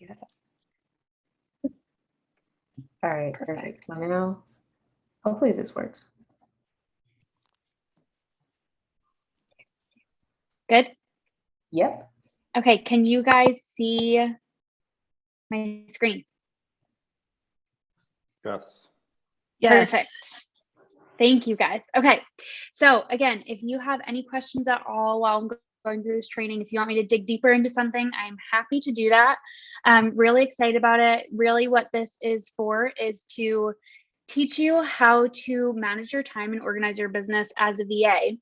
Yeah. All right, perfect. So now, hopefully this works. Good? Yep. Okay, can you guys see my screen? Yes. Yes. Perfect. Thank you guys. Okay, so again, if you have any questions at all while I'm going through this training, if you want me to dig deeper into something, I'm happy to do that. I'm really excited about it. Really what this is for is to teach you how to manage your time and organize your business as a VA.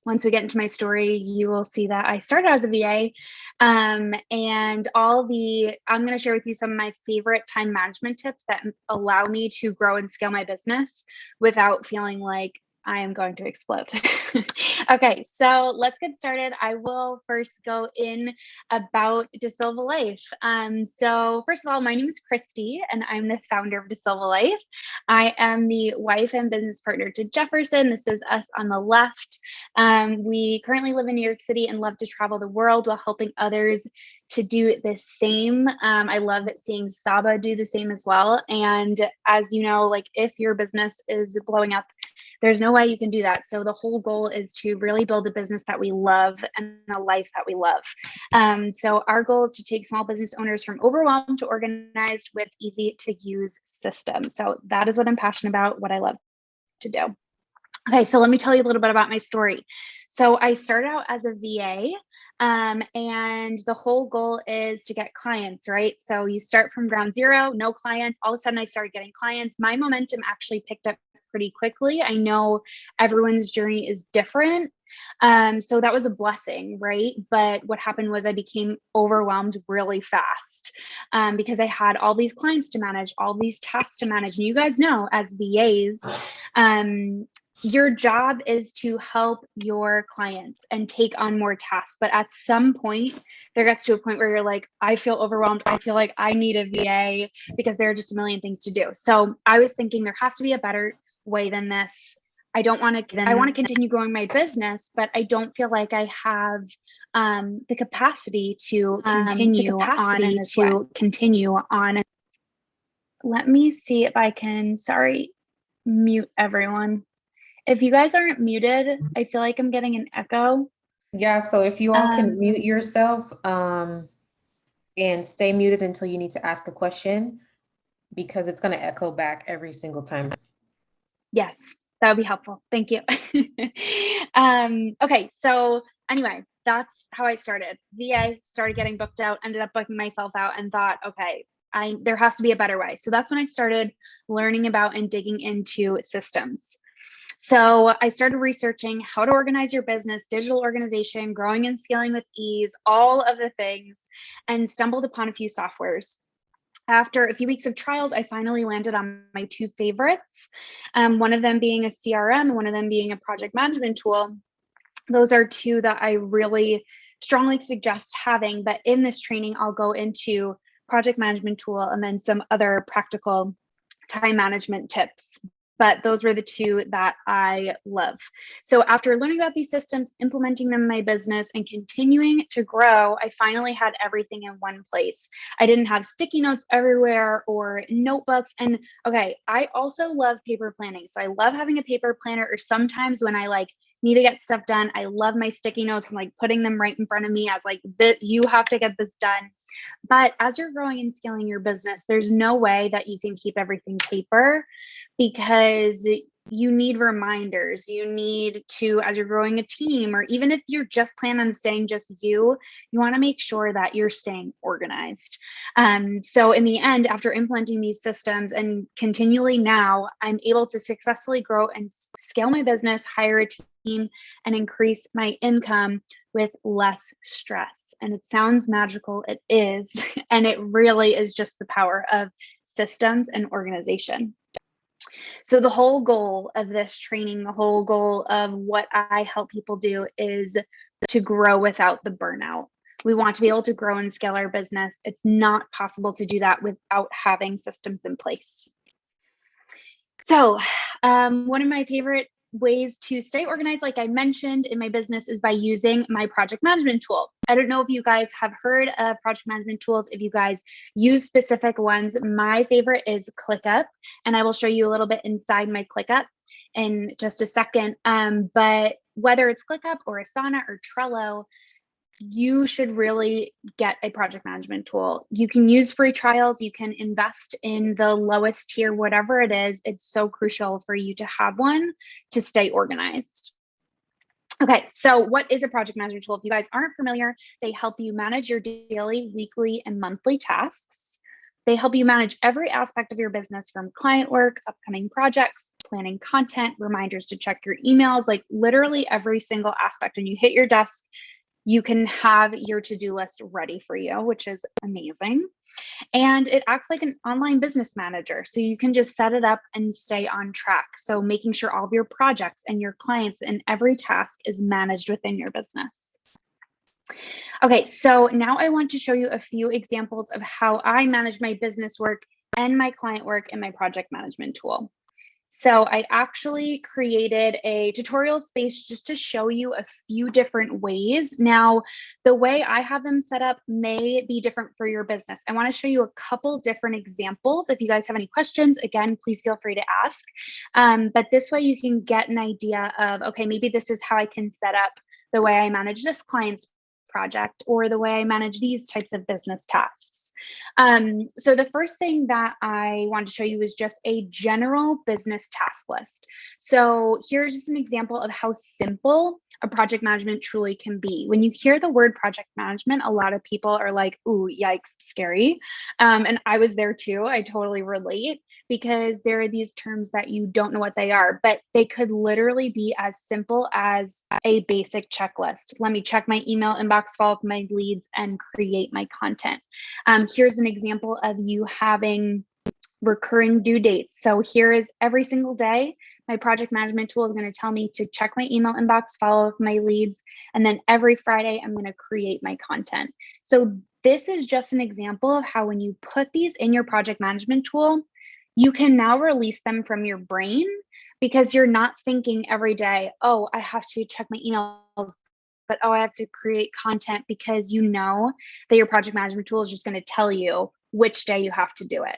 Once we get into my story, you will see that I started as a VA. And I'm going to share with you some of my favorite time management tips that allow me to grow and scale my business without feeling like I am going to explode. Okay, so let's get started. I will first go in about Dasilva Life. So first of all, my name is Kristi, and I'm the founder of Dasilva Life. I am the wife and business partner to Jefferson. This is us on the left. We currently live in New York City and love to travel the world while helping others to do the same. I love seeing Saba do the same as well. And as you know, like if your business is blowing up, there's no way you can do that. So the whole goal is to really build a business that we love and a life that we love. So our goal is to take small business owners from overwhelmed to organized with easy to use systems. So that is what I'm passionate about, what I love to do. Okay, so let me tell you a little bit about my story. So I started out as a VA, and the whole goal is to get clients, right? So you start from ground zero, no clients. All of a sudden, I started getting clients. My momentum actually picked up pretty quickly. I know everyone's journey is different. So that was a blessing, right? But what happened was I became overwhelmed really fast because I had all these clients to manage, all these tasks to manage. And you guys know, as VAs, your job is to help your clients and take on more tasks. But at some point, there gets to a point where you're like, I feel overwhelmed. I feel like I need a VA because there are just a million things to do. So I was thinking there has to be a better way than this. I want to continue growing my business, but I don't feel like I have the capacity to continue on. Let me see if I can, mute everyone. If you guys aren't muted, I feel like I'm getting an echo. Yeah, so if you all can mute yourself and stay muted until you need to ask a question, because it's going to echo back every single time. Yes, that would be helpful. Thank you. Okay, so anyway, that's how I started. VA, started getting booked out, ended up booking myself out and thought, okay, there has to be a better way. So that's when I started learning about and digging into systems. So I started researching how to organize your business, digital organization, growing and scaling with ease, all of the things, and stumbled upon a few softwares. After a few weeks of trials, I finally landed on my two favorites, one of them being a CRM, one of them being a project management tool. Those are two that I really strongly suggest having, but in this training, I'll go into project management tool and then some other practical time management tips. But those were the two that I love. So after learning about these systems, implementing them in my business, and continuing to grow, I finally had everything in one place. I didn't have sticky notes everywhere or notebooks. And okay, I also love paper planning. So I love having a paper planner, or sometimes when I need to get stuff done, I love my sticky notes and putting them right in front of me as you have to get this done. But as you're growing and scaling your business, there's no way that you can keep everything paper, because you need reminders. You need to, as you're growing a team, or even if you're just planning on staying just you want to make sure that you're staying organized. So in the end, after implementing these systems and continually now, I'm able to successfully grow and scale my business, hire a team, and increase my income with less stress. And it sounds magical. It is. And it really is just the power of systems and organization. So the whole goal of this training, the whole goal of what I help people do, is to grow without the burnout. We want to be able to grow and scale our business. It's not possible to do that without having systems in place. So one of my favorite ways to stay organized, like I mentioned in my business, is by using my project management tool. I don't know if you guys have heard of project management tools, if you guys use specific ones. My favorite is ClickUp, and I will show you a little bit inside my ClickUp in just a second. But whether it's ClickUp or Asana or Trello, you should really get a project management tool. You can use free trials, you can invest in the lowest tier, whatever it is. It's so crucial for you to have one to stay organized. Okay, so what is a project management tool? If you guys aren't familiar, they help you manage your daily, weekly, and monthly tasks. They help you manage every aspect of your business, from client work, upcoming projects, planning content, reminders to check your emails, like literally every single aspect. When you hit your desk, you can have your to-do list ready for you, which is amazing. And it acts like an online business manager. So you can just set it up and stay on track. So making sure all of your projects and your clients and every task is managed within your business. Okay, so now I want to show you a few examples of how I manage my business work and my client work in my project management tool. So I actually created a tutorial space just to show you a few different ways. Now, the way I have them set up may be different for your business. I want to show you a couple different examples. If you guys have any questions, again, please feel free to ask. But this way you can get an idea of, okay, maybe this is how I can set up the way I manage this client's project, or the way I manage these types of business tasks. So the first thing that I want to show you is just a general business task list. So here's just an example of how simple a project management truly can be. When you hear the word project management, a lot of people are like, ooh, yikes, scary. And I was there too. I totally relate, because there are these terms that you don't know what they are, but they could literally be as simple as a basic checklist. Let me check my email inbox, follow up my leads, and create my content. Here's an example of you having recurring due dates. So here is every single day, my project management tool is going to tell me to check my email inbox, follow up my leads, and then every Friday, I'm going to create my content. So this is just an example of how when you put these in your project management tool, you can now release them from your brain, because you're not thinking every day, oh, I have to check my emails, but oh, I have to create content, because you know that your project management tool is just going to tell you which day you have to do it.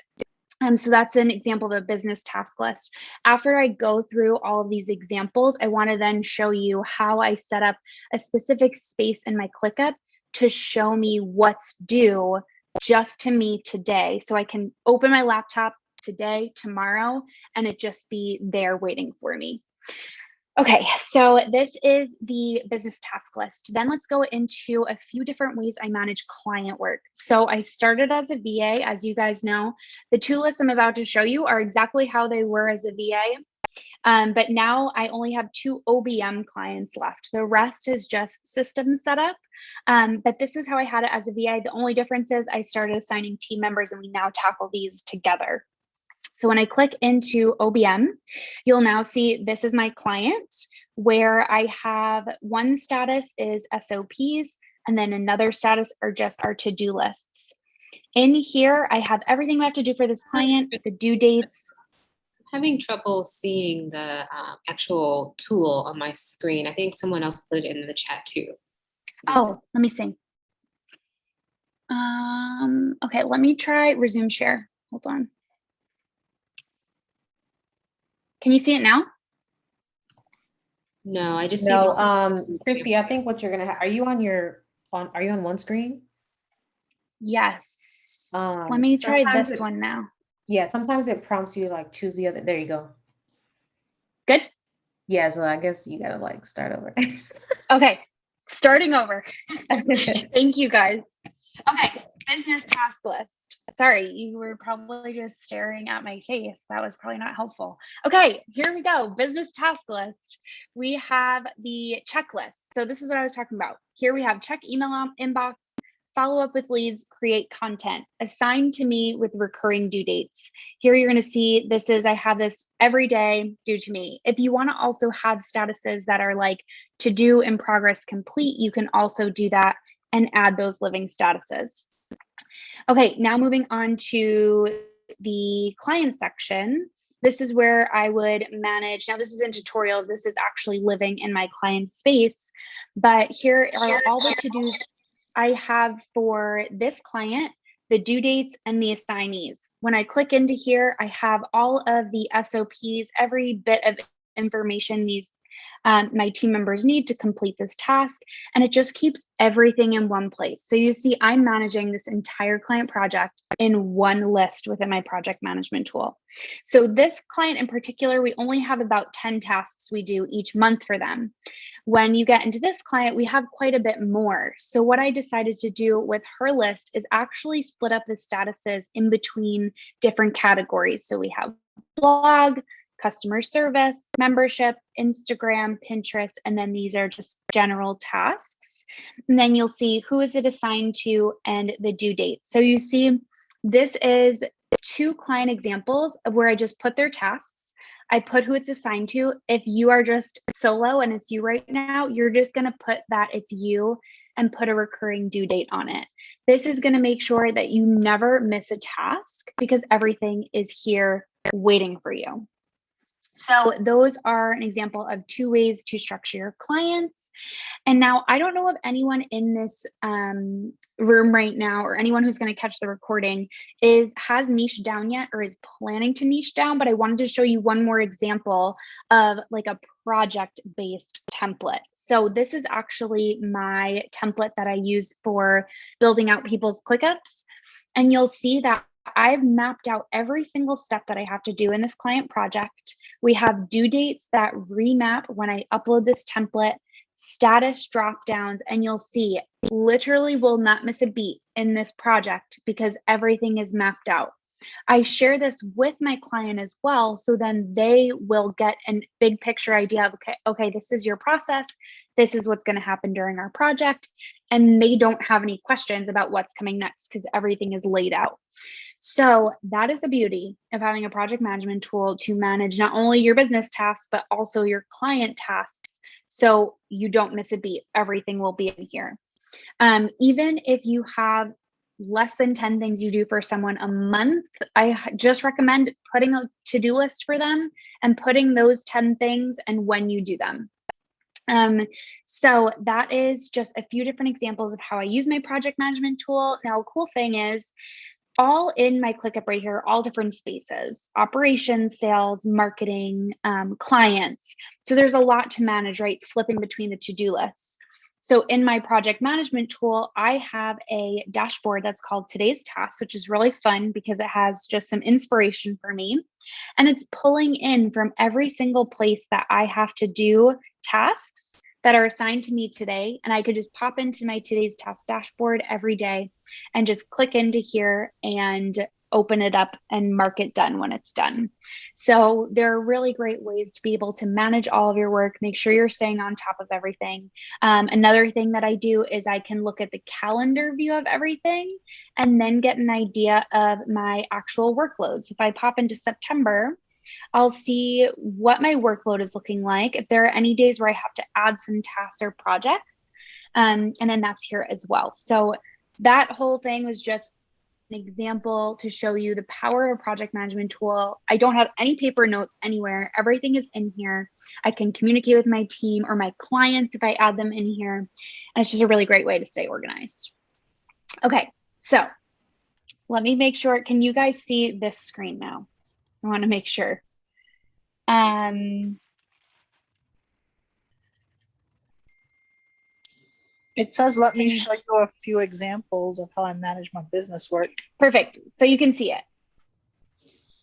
So that's an example of a business task list. After I go through all of these examples, I want to then show you how I set up a specific space in my ClickUp to show me what's due just to me today. So I can open my laptop today, tomorrow, and it just be there waiting for me. Okay, so this is the business task list. Then let's go into a few different ways I manage client work. So I started as a VA, as you guys know. The two lists I'm about to show you are exactly how they were as a VA. But now I only have 2 OBM clients left. The rest is just system setup. But this is how I had it as a VA. The only difference is I started assigning team members, and we now tackle these together. So when I click into OBM, you'll now see this is my client, where I have one status is SOPs, and then another status are just our to-do lists. In here, I have everything we have to do for this client, the due dates. I'm having trouble seeing the actual tool on my screen. I think someone else put it in the chat too. Oh, let me see. Okay, let me try resume share. Hold on. Can you see it now? No, I just No, see Kristi, I think what you're gonna are you on one screen? Yes. Let me try this one now. Yeah, sometimes it prompts you to like choose the other. There you go. Good. Yeah, so I guess you gotta like start over. Okay, starting over. Thank you guys. Okay, business task list. Sorry, you were probably just staring at my face. That was probably not helpful. Okay, here we go. Business task list. We have the checklist. So this is what I was talking about. Here we have check email inbox, follow up with leads, create content, assigned to me with recurring due dates. Here you're going to see this is, I have this every day due to me. If you want to also have statuses that are like to do, in progress, complete, you can also do that and add those living statuses. Okay, now moving on to the client section. this is where I would manage. Now this is in tutorials. This is actually living in my client's space, but here are all the to-dos I have for this client, the due dates and the assignees. When I click into here, I have all of the SOPs, every bit of information these my team members need to complete this task, and it just keeps everything in one place. So you see, I'm managing this entire client project in one list within my project management tool. So this client in particular, we only have about 10 tasks we do each month for them. When you get into this client, we have quite a bit more. So what I decided to do with her list is actually split up the statuses in between different categories. So we have blog, customer service, membership, Instagram, Pinterest, and then these are just general tasks. And then you'll see who is it assigned to and the due date. So you see, this is 2 client examples of where I just put their tasks. I put who it's assigned to. If you are just solo and it's you right now, you're just going to put that it's you and put a recurring due date on it. This is going to make sure that you never miss a task because everything is here waiting for you. So those are an example of 2 ways to structure your clients. And now I don't know if anyone in this room right now or anyone who's going to catch the recording has niche down yet or is planning to niche down, but I wanted to show you one more example of like a project-based template. So this is actually my template that I use for building out people's ClickUps. And you'll see that I've mapped out every single step that I have to do in this client project. We have due dates that remap when I upload this template, status drop downs, and you'll see literally will not miss a beat in this project because everything is mapped out. I share this with my client as well, so then they will get a big picture idea of, okay, this is your process. This is what's going to happen during our project. And they don't have any questions about what's coming next because everything is laid out. So that is the beauty of having a project management tool to manage not only your business tasks, but also your client tasks. So you don't miss a beat. Everything will be in here. Even if you have less than 10 things you do for someone a month, I just recommend putting a to-do list for them and putting those 10 things and when you do them. So that is just a few different examples of how I use my project management tool. Now, a cool thing is all in my ClickUp right here, all different spaces, operations, sales, marketing, clients. So there's a lot to manage, right? Flipping between the to-do lists. So in my project management tool, I have a dashboard that's called Today's Tasks, which is really fun because it has just some inspiration for me. And it's pulling in from every single place that I have to do tasks that are assigned to me today. And I could just pop into my Today's Task dashboard every day and just click into here and open it up and mark it done when it's done. So there are really great ways to be able to manage all of your work, make sure you're staying on top of everything. Another thing that I do is I can look at the calendar view of everything and then get an idea of my actual workload. So if I pop into September, I'll see what my workload is looking like, if there are any days where I have to add some tasks or projects, and then that's here as well. So that whole thing was just an example to show you the power of a project management tool. I don't have any paper notes anywhere. Everything is in here. I can communicate with my team or my clients if I add them in here. And it's just a really great way to stay organized. Okay, so let me make sure. Can you guys see this screen now? I want to make sure. It says, let me show you a few examples of how I manage my business work. Perfect. So you can see it.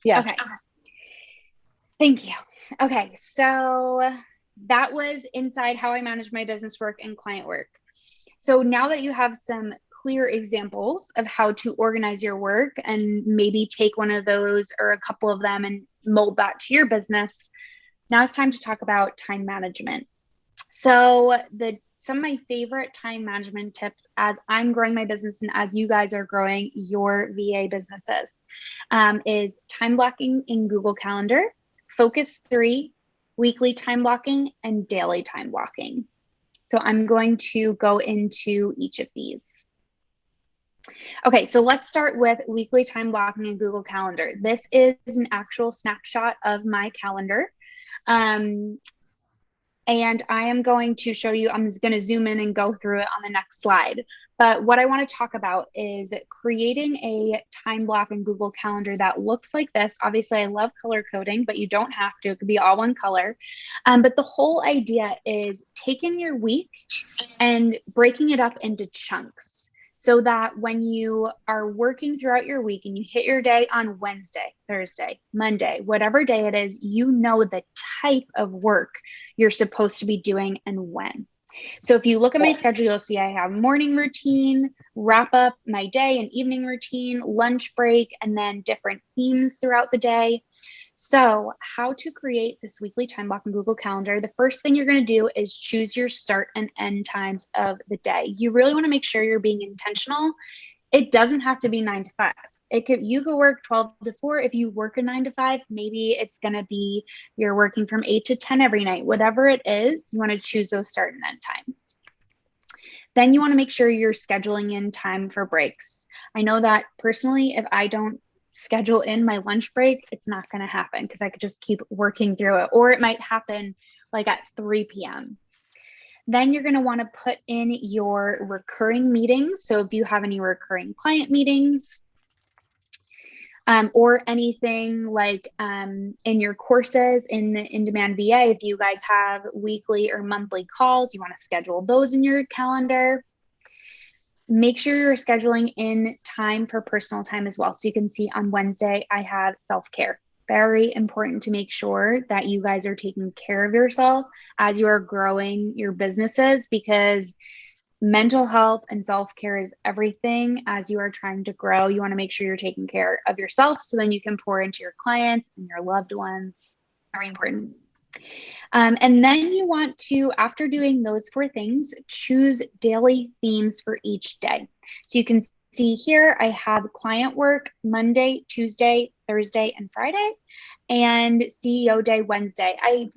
Yeah. Okay. Thank you. Okay. So that was inside how I manage my business work and client work. So now that you have some clear examples of how to organize your work and maybe take one of those or a couple of them and mold that to your business, now it's time to talk about time management. So some of my favorite time management tips as I'm growing my business and as you guys are growing your VA businesses is time blocking in Google Calendar, Focus 3, weekly time blocking, and daily time blocking. So I'm going to go into each of these. Okay, so let's start with weekly time blocking in Google Calendar. This is an actual snapshot of my calendar. And I am going to show you, I'm just going to zoom in and go through it on the next slide. But what I want to talk about is creating a time block in Google Calendar that looks like this. Obviously, I love color coding, but you don't have to. It could be all one color. But the whole idea is taking your week and breaking it up into chunks, so that when you are working throughout your week and you hit your day on Wednesday, Thursday, Monday, whatever day it is, you know the type of work you're supposed to be doing and when. So if you look at my schedule, you'll see I have morning routine, wrap up my day, and evening routine, lunch break, and then different themes throughout the day. So how to create this weekly time block in Google Calendar. The first thing you're going to do is choose your start and end times of the day. You really want to make sure you're being intentional. It doesn't have to be 9 to 5. You could work 12 to 4. If you work a 9 to 5, maybe it's going to be you're working from 8 to 10 every night. Whatever it is, you want to choose those start and end times. Then you want to make sure you're scheduling in time for breaks. I know that personally, if I don't schedule in my lunch break, it's not going to happen because I could just keep working through it, or it might happen like at 3 p.m. Then you're going to want to put in your recurring meetings. So if you have any recurring client meetings, or anything like in your courses in the in-demand VA, if you guys have weekly or monthly calls, you want to schedule those in your calendar. Make sure you're scheduling in time for personal time as well. So you can see on Wednesday, I have self-care. Very important to make sure that you guys are taking care of yourself as you are growing your businesses, because mental health and self-care is everything as you are trying to grow. You want to make sure you're taking care of yourself so then you can pour into your clients and your loved ones. Very important. And then you want to, after doing those 4 things, choose daily themes for each day. So you can see here, I have client work Monday, Tuesday, Thursday, and Friday, and CEO day Wednesday. I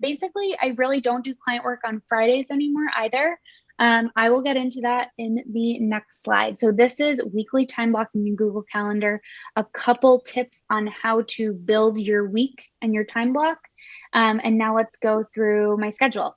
really don't do client work on Fridays anymore either. I will get into that in the next slide. So this is weekly time blocking in Google Calendar, a couple tips on how to build your week and your time block. And now let's go through my schedule.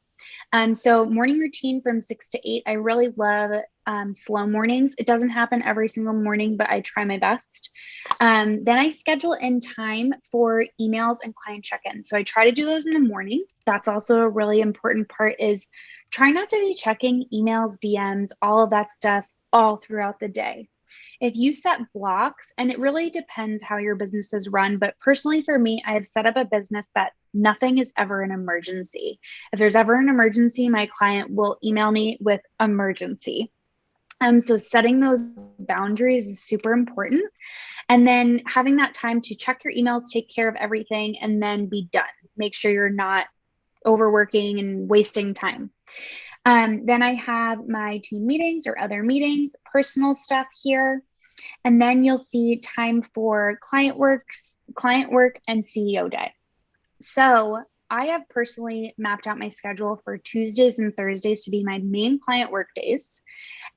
So morning routine from 6 to 8. I really love slow mornings. It doesn't happen every single morning, but I try my best. Then I schedule in time for emails and client check-ins. So I try to do those in the morning. That's also a really important part, is try not to be checking emails, DMs, all of that stuff all throughout the day. If you set blocks, and it really depends how your business is run, but personally for me, I have set up a business that nothing is ever an emergency. If there's ever an emergency, my client will email me with emergency. So setting those boundaries is super important. And then having that time to check your emails, take care of everything, and then be done. Make sure you're not overworking and wasting time. Then I have my team meetings or other meetings, personal stuff here. And then you'll see time for client work, and CEO day. So I have personally mapped out my schedule for Tuesdays and Thursdays to be my main client work days,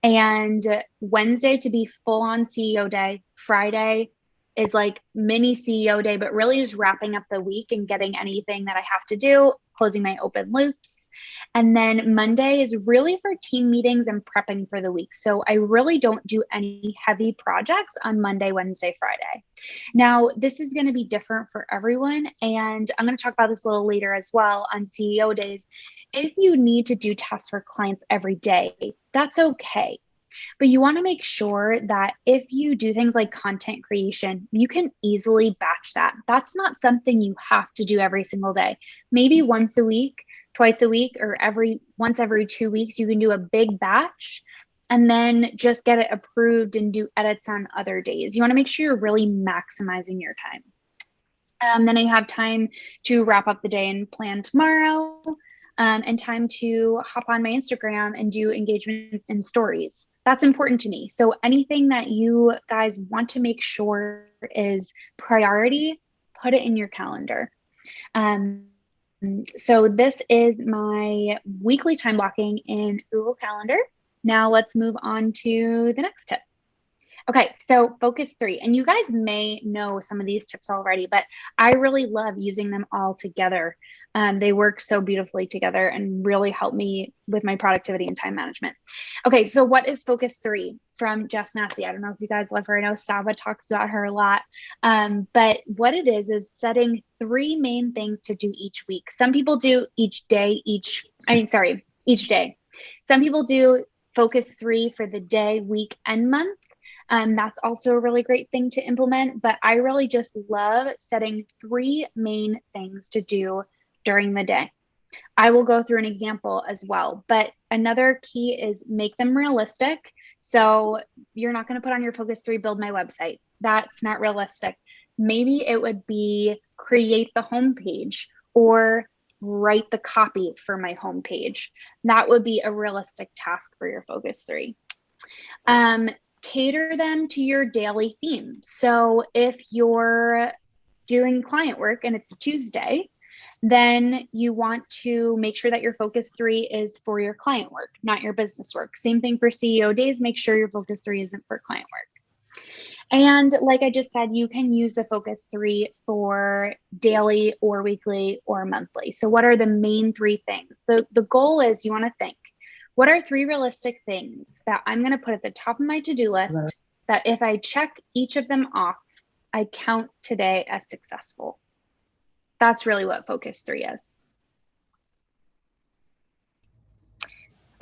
and Wednesday to be full on CEO day. Friday is like mini CEO day, but really just wrapping up the week and getting anything that I have to do, closing my open loops. And then Monday is really for team meetings and prepping for the week. So I really don't do any heavy projects on Monday, Wednesday, Friday. Now, this is going to be different for everyone. And I'm going to talk about this a little later as well on CEO days. If you need to do tasks for clients every day, that's okay. But you want to make sure that if you do things like content creation, you can easily batch that. That's not something you have to do every single day. Maybe once a week, twice a week, or once every 2 weeks, you can do a big batch and then just get it approved and do edits on other days. You want to make sure you're really maximizing your time. Then I have time to wrap up the day and plan tomorrow, and time to hop on my Instagram and do engagement in stories. That's important to me. So anything that you guys want to make sure is priority, put it in your calendar. So this is my weekly time blocking in Google Calendar. Now let's move on to the next tip. Okay, so focus 3, and you guys may know some of these tips already, but I really love using them all together. They work so beautifully together and really help me with my productivity and time management. Okay, so what is focus 3 from Jess Massey? I don't know if you guys love her. I know Saba talks about her a lot, but what it is setting 3 main things to do each week. Some people do each day, each day. Some people do focus 3 for the day, week, and month. That's also a really great thing to implement, but I really just love setting 3 main things to do during the day. I will go through an example as well, but another key is make them realistic. So you're not going to put on your focus 3, build my website. That's not realistic. Maybe it would be create the homepage or write the copy for my homepage. That would be a realistic task for your focus 3. Cater them to your daily theme. So if you're doing client work and it's a Tuesday, then you want to make sure that your focus 3 is for your client work, not your business work. Same thing for CEO days. Make sure your focus 3 isn't for client work. And like I just said, you can use the focus 3 for daily or weekly or monthly. So what are the main 3 things? The goal is you want to think, what are 3 realistic things that I'm going to put at the top of my to-do list that if I check each of them off, I count today as successful? That's really what focus 3 is.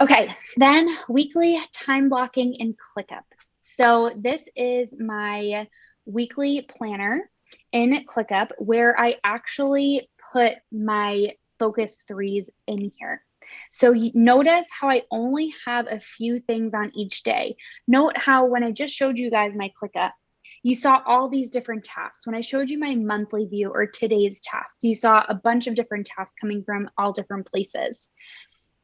Okay, then weekly time blocking in ClickUp. So this is my weekly planner in ClickUp where I actually put my focus 3s in here. So you notice how I only have a few things on each day. Note how when I just showed you guys my ClickUp, you saw all these different tasks. When I showed you my monthly view or today's tasks, you saw a bunch of different tasks coming from all different places.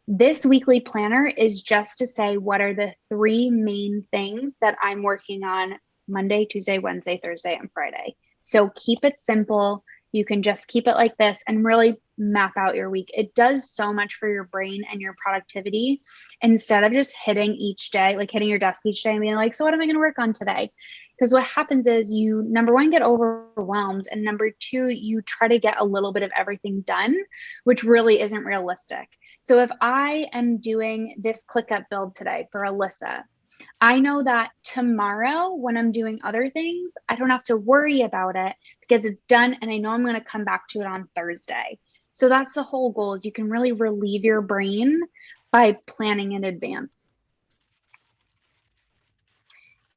This weekly planner is just to say what are the 3 main things that I'm working on Monday, Tuesday, Wednesday, Thursday, and Friday. So keep it simple. You can just keep it like this and really map out your week. It does so much for your brain and your productivity instead of just hitting each day, like hitting your desk each day and being like, so what am I going to work on today? Because what happens is you, number 1, get overwhelmed, and number 2, you try to get a little bit of everything done, which really isn't realistic. So if I am doing this ClickUp build today for Alyssa, I know that tomorrow when I'm doing other things, I don't have to worry about it because it's done and I know I'm going to come back to it on Thursday. So that's the whole goal, is you can really relieve your brain by planning in advance.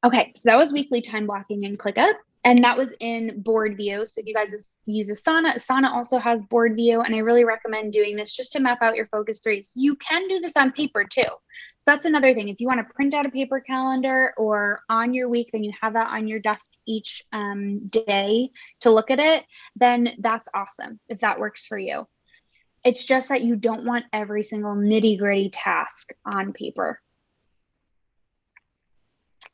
Okay, so that was weekly time blocking in ClickUp, and that was in board view. So if you guys use Asana also has board view, and I really recommend doing this just to map out your focus 3s. You can do this on paper too. So that's another thing. If you want to print out a paper calendar or on your week, then you have that on your desk each day to look at it, then that's awesome if that works for you. It's just that you don't want every single nitty-gritty task on paper.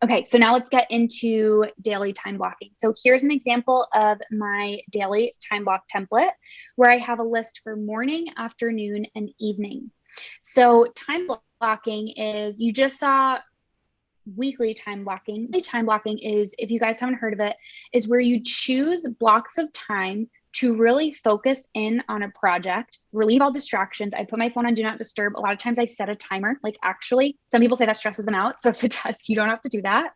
Okay, so now let's get into daily time blocking. So here's an example of my daily time block template where I have a list for morning, afternoon, and evening. So time blocking is, you just saw weekly time blocking. Time blocking is, if you guys haven't heard of it, is where you choose blocks of time to really focus in on a project, relieve all distractions. I put my phone on do not disturb. A lot of times I set a timer, like actually, some people say that stresses them out. So if it does, you don't have to do that.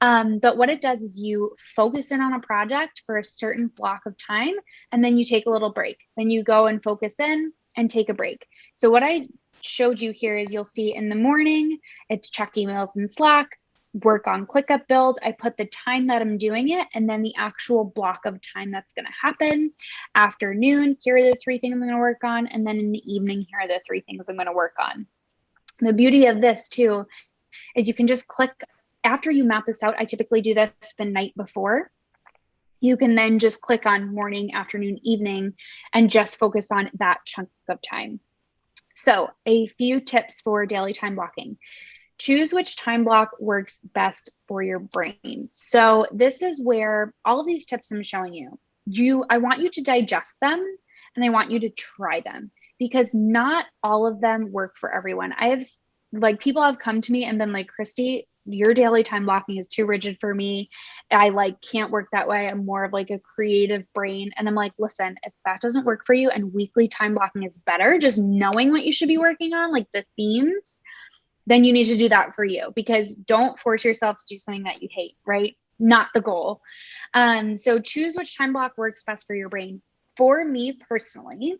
But what it does is you focus in on a project for a certain block of time, and then you take a little break. Then you go and focus in and take a break. So what I showed you here is you'll see in the morning, it's check emails and Slack, work on ClickUp build. I put the time that I'm doing it and then the actual block of time that's going to happen. Afternoon, here are the 3 things I'm going to work on. And then in the evening, here are the 3 things I'm going to work on. The beauty of this too is you can just click, after you map this out, I typically do this the night before. You can then just click on morning, afternoon, evening, and just focus on that chunk of time. So a few tips for daily time blocking. Choose which time block works best for your brain. So this is where all of these tips I'm showing you, I want you to digest them and I want you to try them, because not all of them work for everyone. I have, like, people have come to me and been like, Kristi, your daily time blocking is too rigid for me. I like can't work that way. I'm more of like a creative brain. And I'm like, listen, if that doesn't work for you and weekly time blocking is better, just knowing what you should be working on, like the themes, then you need to do that for you, because don't force yourself to do something that you hate, right? Not the goal. So choose which time block works best for your brain. For me personally,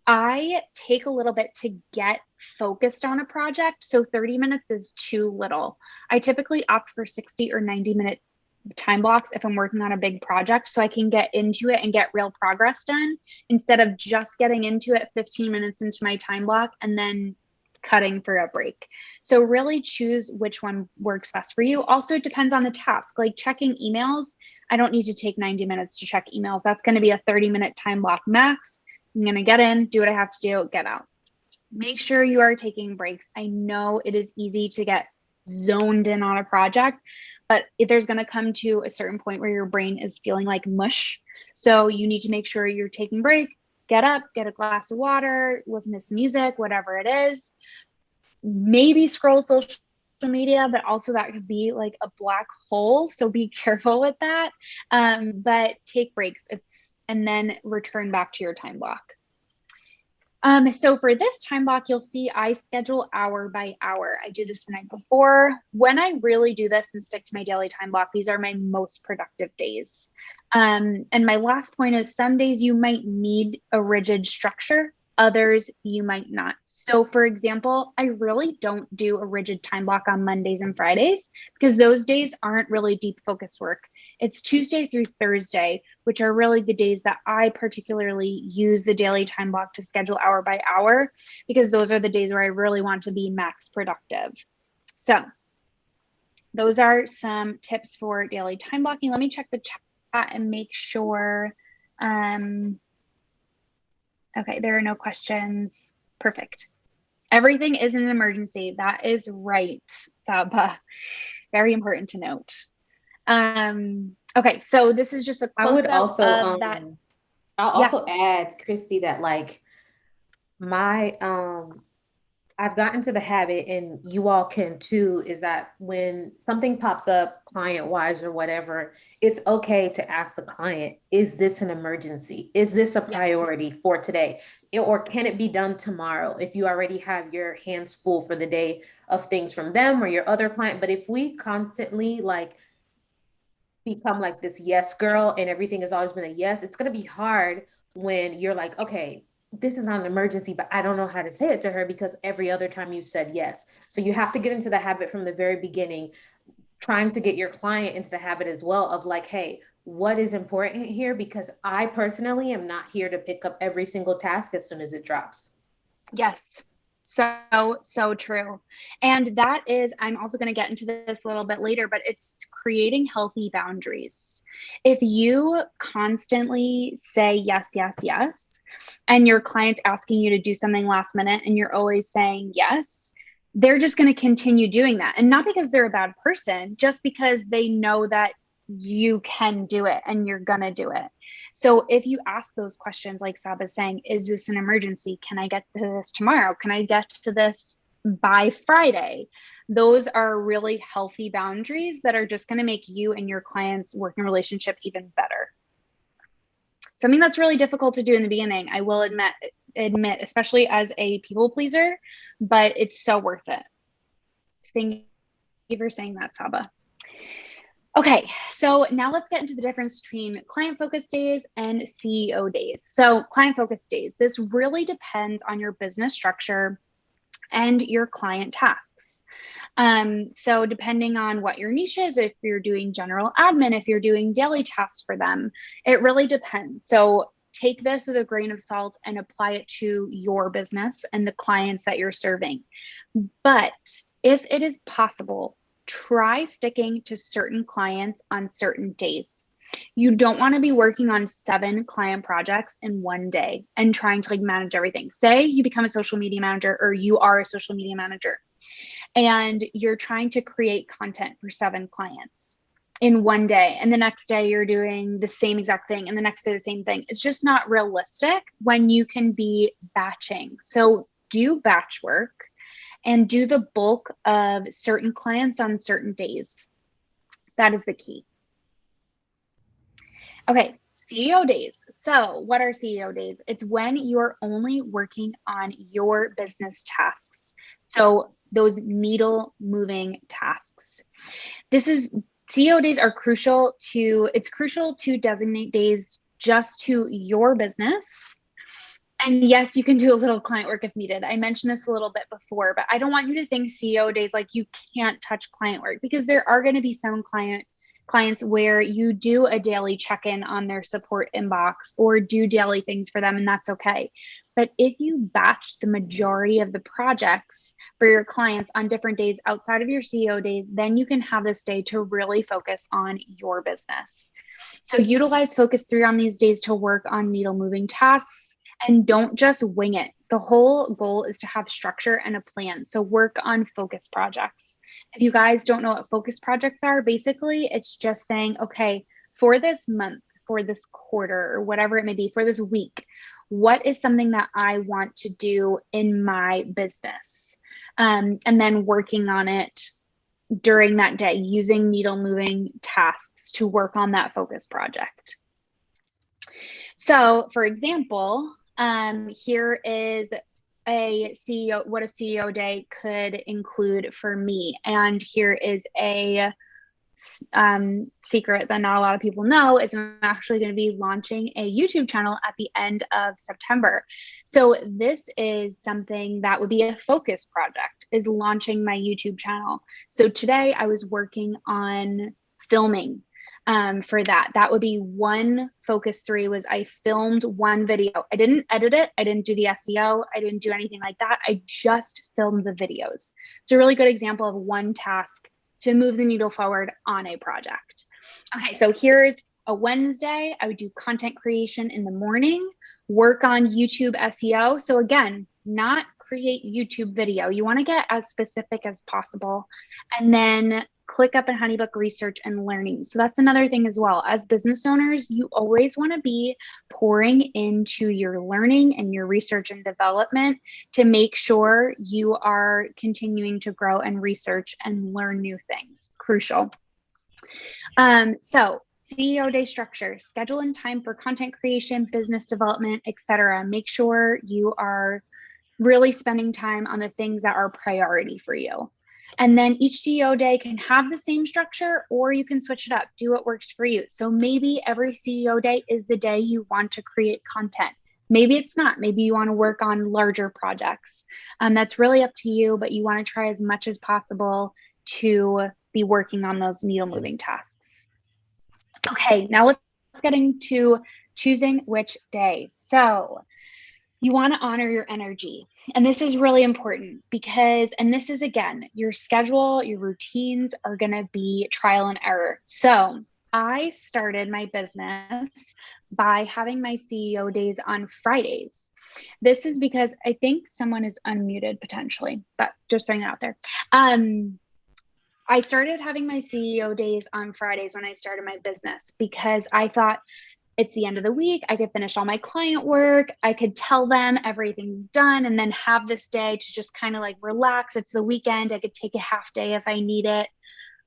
I take a little bit to get focused on a project. So 30 minutes is too little. I typically opt for 60 or 90-minute time blocks if I'm working on a big project, so I can get into it and get real progress done, instead of just getting into it 15 minutes into my time block and then cutting for a break. So really choose which one works best for you. Also, it depends on the task. Like checking emails, I don't need to take 90 minutes to check emails. That's going to be a 30-minute time block max. I'm going to get in, do what I have to do, get out. Make sure you are taking breaks. I know it is easy to get zoned in on a project, but if there's going to come to a certain point where your brain is feeling like mush. So you need to make sure you're taking a break, get up, get a glass of water, listen to some music, whatever it is. Maybe scroll social media, but also that could be like a black hole. So be careful with that. But take breaks. And then return back to your time block. So for this time block, you'll see I schedule hour by hour. I do this the night before. When I really do this and stick to my daily time block, these are my most productive days. And my last point is, some days you might need a rigid structure, others you might not. So for example, I really don't do a rigid time block on Mondays and Fridays, because those days aren't really deep focus work. It's Tuesday through Thursday, which are really the days that I particularly use the daily time block to schedule hour by hour, because those are the days where I really want to be max productive. So those are some tips for daily time blocking. Let me check the chat and make sure. Okay, there are no questions. Perfect. Everything is an emergency. That is right, Saba. Very important to note. Okay, so this is just a close-up of that. I'll also add, Kristi, that like I've gotten to the habit, and you all can too, is that when something pops up client-wise or whatever, it's okay to ask the client, is this an emergency? Is this a priority for today? Or can it be done tomorrow if you already have your hands full for the day of things from them or your other client? But if we constantly like become like this yes girl and everything has always been a yes, it's going to be hard when you're like, okay, this is not an emergency, but I don't know how to say it to her because every other time you've said yes. So you have to get into the habit from the very beginning, trying to get your client into the habit as well of like, hey, what is important here? Because I personally am not here to pick up every single task as soon as it drops. Yes. So true. And that is, I'm also going to get into this a little bit later, but it's creating healthy boundaries. If you constantly say yes, yes, yes, and your client's asking you to do something last minute and you're always saying yes, they're just going to continue doing that. And not because they're a bad person, just because they know that you can do it and you're going to do it. So if you ask those questions, like Saba's saying, is this an emergency? Can I get to this tomorrow? Can I get to this by Friday? Those are really healthy boundaries that are just going to make you and your client's working relationship even better. Something that's really difficult to do in the beginning, I will admit, especially as a people pleaser, but it's so worth it. Thank you for saying that, Saba. Okay, so now let's get into the difference between client-focused days and CEO days. So client-focused days, this really depends on your business structure and your client tasks. So depending on what your niche is, if you're doing general admin, if you're doing daily tasks for them, it really depends. So take this with a grain of salt and apply it to your business and the clients that you're serving. But if it is possible, try sticking to certain clients on certain days. You don't want to be working on 7 client projects in one day and trying to like manage everything. Say you become a social media manager, or you are a social media manager, and you're trying to create content for 7 clients in one day. And the next day you're doing the same exact thing. And the next day, the same thing. It's just not realistic when you can be batching. So do batch work and do the bulk of certain clients on certain days. That is the key. Okay, CEO days. So what are CEO days? It's when you're only working on your business tasks. So those needle moving tasks. CEO days are crucial it's crucial to designate days just to your business. And yes, you can do a little client work if needed. I mentioned this a little bit before, but I don't want you to think CEO days like you can't touch client work, because there are going to be some clients where you do a daily check-in on their support inbox or do daily things for them, and that's okay. But if you batch the majority of the projects for your clients on different days outside of your CEO days, then you can have this day to really focus on your business. So utilize focus 3 on these days to work on needle moving tasks, and don't just wing it. The whole goal is to have structure and a plan. So work on focus projects. If you guys don't know what focus projects are, basically it's just saying, okay, for this month, for this quarter, or whatever it may be, for this week, what is something that I want to do in my business? And then working on it during that day, using needle moving tasks to work on that focus project. So for example, here is what a CEO day could include for me. And here is a secret that not a lot of people know is I'm actually going to be launching a YouTube channel at the end of September. So this is something that would be a focus project, is launching my YouTube channel. So today I was working on filming for that. That would be one focus 3, was I filmed one video. I didn't edit it. I didn't do the SEO. I didn't do anything like that. I just filmed the videos. It's a really good example of one task to move the needle forward on a project. Okay, so here's a Wednesday. I would do content creation in the morning, work on YouTube SEO. So again, not create YouTube video. You want to get as specific as possible. And then click up in Honeybook research and learning. So that's another thing as well. As business owners, you always want to be pouring into your learning and your research and development to make sure you are continuing to grow and research and learn new things. Crucial. So CEO day structure, schedule and time for content creation, business development, etc. Make sure you are really spending time on the things that are priority for you. And then each CEO day can have the same structure, or you can switch it up, do what works for you. So maybe every CEO day is the day you want to create content. Maybe it's not. Maybe you want to work on larger projects. That's really up to you, but you want to try as much as possible to be working on those needle moving tasks. Okay, now let's get into choosing which day. So you want to honor your energy. And this is really important because, and this is again, your schedule, your routines are going to be trial and error. So I started my business by having my CEO days on Fridays. This is because I think someone is unmuted potentially, but just throwing it out there. I started having my CEO days on Fridays when I started my business because I thought, it's the end of the week. I could finish all my client work. I could tell them everything's done and then have this day to just kind of like relax. It's the weekend. I could take a half day if I need it.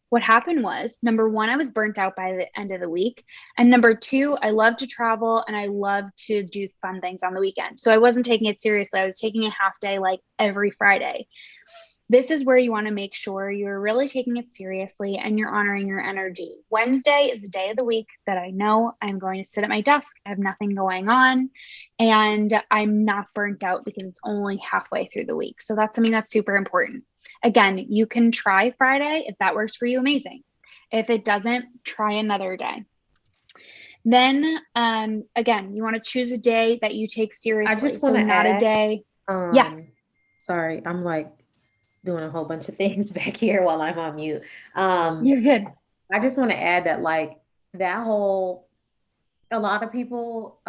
What happened was, number 1, I was burnt out by the end of the week. And number 2, I love to travel and I love to do fun things on the weekend. So I wasn't taking it seriously. I was taking a half day like every Friday. This is where you want to make sure you're really taking it seriously and you're honoring your energy. Wednesday is the day of the week that I know I'm going to sit at my desk. I have nothing going on and I'm not burnt out because it's only halfway through the week. So that's something that's super important. Again, you can try Friday. If that works for you, amazing. If it doesn't, try another day. Then again, you want to choose a day that you take seriously. I just want to not add, a day. Sorry, I'm like doing a whole bunch of things back here while I'm on mute. You're good. I just want to add that like that whole, a lot of people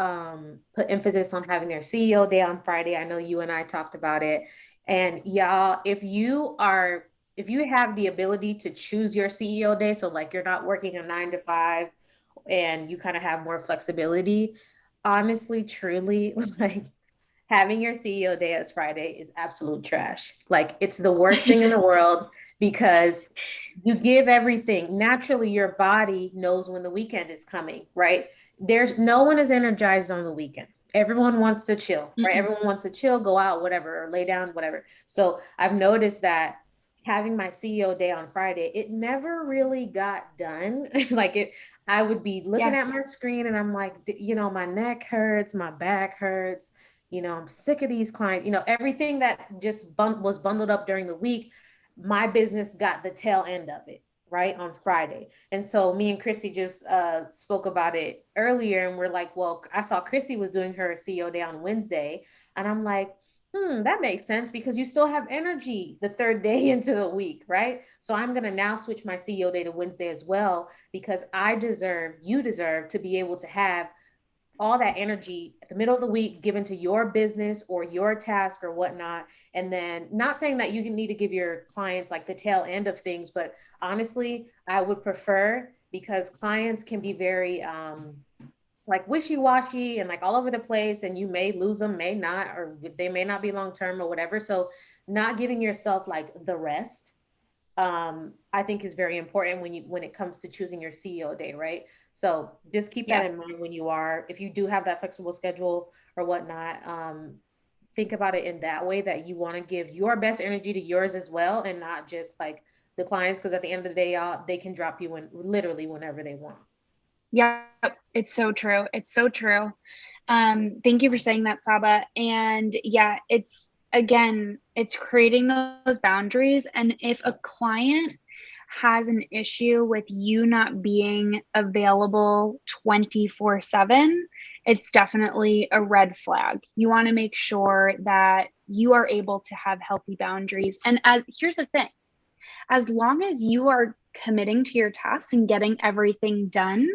put emphasis on having their CEO day on Friday. I know you and I talked about it. And y'all, if you have the ability to choose your CEO day, so like you're not working a 9 to 5 and you kind of have more flexibility, honestly, truly, like having your CEO day as Friday is absolute trash. Like it's the worst thing in the world because you give everything. Naturally, your body knows when the weekend is coming, right? There's no one is energized on the weekend. Everyone wants to chill, right? Mm-mm. Everyone wants to chill, go out, whatever, or lay down, whatever. So I've noticed that having my CEO day on Friday, it never really got done. Like it, I would be looking at Yes. my screen and I'm like, my neck hurts, my back hurts, I'm sick of these clients, everything that just was bundled up during the week, my business got the tail end of it, right, on Friday. And so me and Kristi just spoke about it earlier, and we're like, well, I saw Kristi was doing her CEO day on Wednesday, and I'm like, that makes sense because you still have energy the third day into the week, right? So I'm going to now switch my CEO day to Wednesday as well because you deserve to be able to have all that energy at the middle of the week given to your business or your task or whatnot. And then not saying that you need to give your clients like the tail end of things, but honestly, I would prefer because clients can be very like wishy-washy and like all over the place, and you may lose them, may not, or they may not be long term or whatever. So not giving yourself like the rest, I think is very important when it comes to choosing your CEO day, right? So just keep that in Yes. mind if you do have that flexible schedule or whatnot. Think about it in that way, that you want to give your best energy to yours as well, and not just like the clients, because at the end of the day, they can drop you literally whenever they want. Yep. It's so true. It's so true. Thank you for saying that, Saba. And yeah, it's creating those boundaries. And if a client has an issue with you not being available 24/7, it's definitely a red flag. You want to make sure that you are able to have healthy boundaries. And here's the thing, as long as you are committing to your tasks and getting everything done,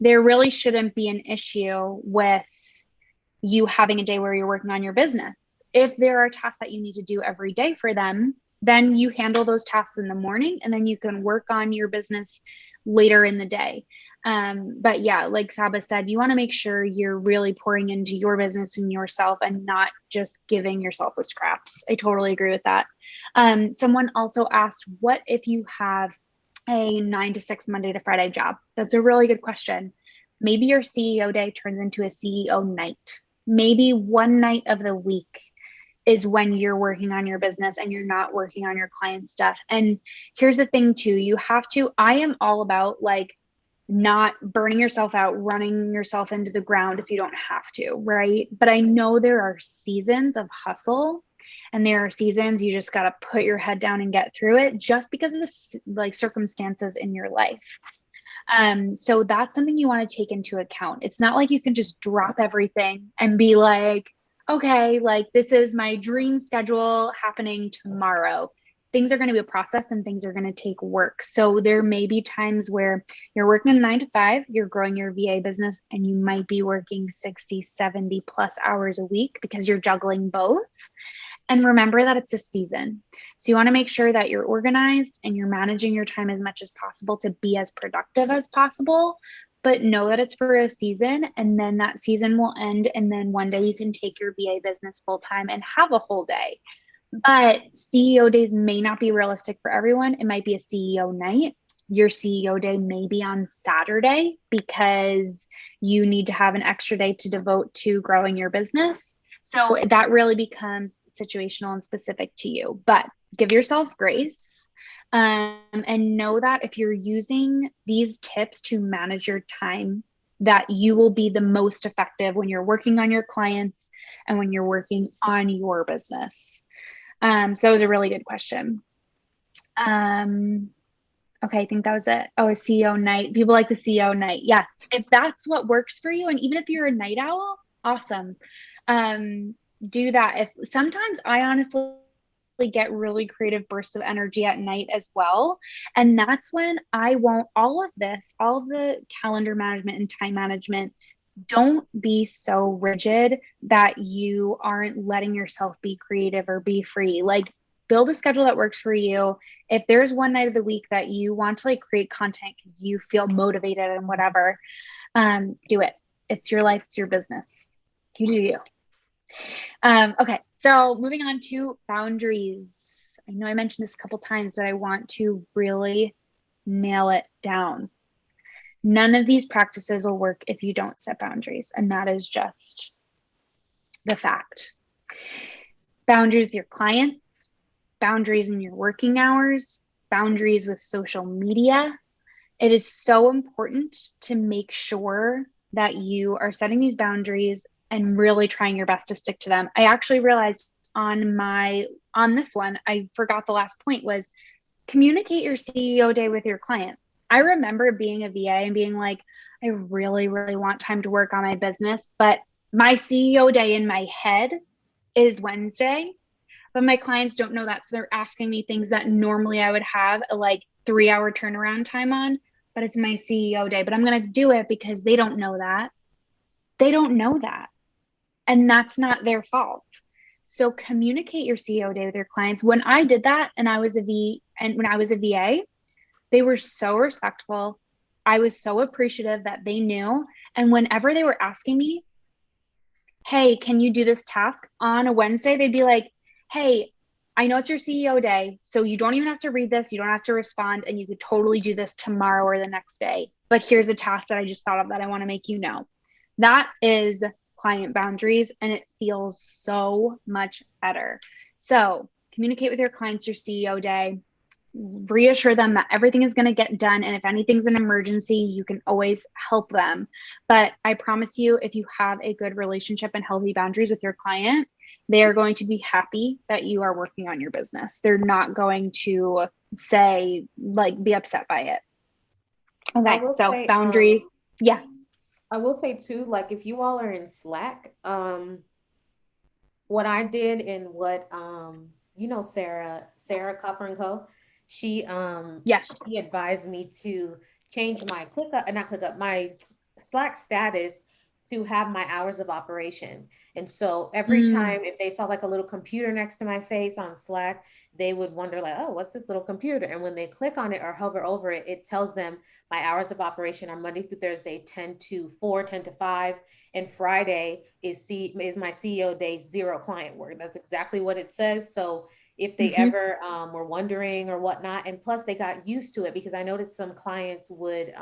there really shouldn't be an issue with you having a day where you're working on your business. If there are tasks that you need to do every day for them, then you handle those tasks in the morning and then you can work on your business later in the day. But yeah, like Saba said, you want to make sure you're really pouring into your business and yourself and not just giving yourself the scraps. I totally agree with that. Someone also asked, what if you have a 9 to 6 Monday to Friday job? That's a really good question. Maybe your CEO day turns into a CEO night. Maybe one night of the week is when you're working on your business and you're not working on your client stuff. And here's the thing too, I am all about like not burning yourself out, running yourself into the ground if you don't have to, right? But I know there are seasons of hustle and there are seasons you just got to put your head down and get through it just because of the like circumstances in your life. So that's something you want to take into account. It's not like you can just drop everything and be like, okay, like this is my dream schedule happening tomorrow. Things are going to be a process and things are going to take work. So there may be times where you're working a 9 to 5, you're growing your VA business, and you might be working 60, 70 plus hours a week because you're juggling both. And remember that it's a season. So you want to make sure that you're organized and you're managing your time as much as possible to be as productive as possible. But know that it's for a season, and then that season will end. And then one day you can take your VA business full time and have a whole day. But CEO days may not be realistic for everyone. It might be a CEO night. Your CEO day may be on Saturday because you need to have an extra day to devote to growing your business. So that really becomes situational and specific to you, but give yourself grace. And know that if you're using these tips to manage your time, that you will be the most effective when you're working on your clients and when you're working on your business. So that was a really good question. Okay, I think that was it. Oh, a CEO night. People like the CEO night. Yes, if that's what works for you, and even if you're a night owl, awesome. Do that. If sometimes I honestly get really creative bursts of energy at night as well, and that's when I won't all of the calendar management and time management. Don't be so rigid that you aren't letting yourself be creative or be free. Like, build a schedule that works for you. If there's one night of the week that you want to like create content because you feel motivated and whatever, do it. It's your life, it's your business. You do you. Okay, so moving on to boundaries. I know I mentioned this a couple times, but I want to really nail it down. None of these practices will work if you don't set boundaries, and that is just the fact. Boundaries with your clients, boundaries in your working hours, boundaries with social media. It is so important to make sure that you are setting these boundaries and really trying your best to stick to them. I actually realized on this one, I forgot the last point was communicate your CEO day with your clients. I remember being a VA and being like, I really, really want time to work on my business, but my CEO day in my head is Wednesday, but my clients don't know that. So they're asking me things that normally I would have a like 3-hour turnaround time on, but it's my CEO day. But I'm going to do it because they don't know that. They don't know that. And that's not their fault. So communicate your CEO day with your clients. When I did that and when I was a VA, they were so respectful. I was so appreciative that they knew. And whenever they were asking me, hey, can you do this task on a Wednesday? They'd be like, hey, I know it's your CEO day, so you don't even have to read this. You don't have to respond, and you could totally do this tomorrow or the next day. But here's a task that I just thought of that I want to make you know. That is client boundaries, and it feels so much better. So communicate with your clients your CEO day. Reassure them that everything is going to get done. And if anything's an emergency, you can always help them. But I promise you, if you have a good relationship and healthy boundaries with your client, they are going to be happy that you are working on your business. They're not going to be upset by it. Okay, so say, boundaries. Yeah. I will say too, like if you all are in Slack, what I did and what Sarah Copper and Co. She Yes. she advised me to change my ClickUp, not ClickUp, my Slack status to have my hours of operation. And so every time if they saw like a little computer next to my face on Slack, they would wonder like, oh, what's this little computer? And when they click on it or hover over it, it tells them my hours of operation are Monday through Thursday, 10 to 4, 10 to 5. And Friday is my CEO day, zero client work. That's exactly what it says. So if they ever were wondering or whatnot, and plus they got used to it because I noticed some clients would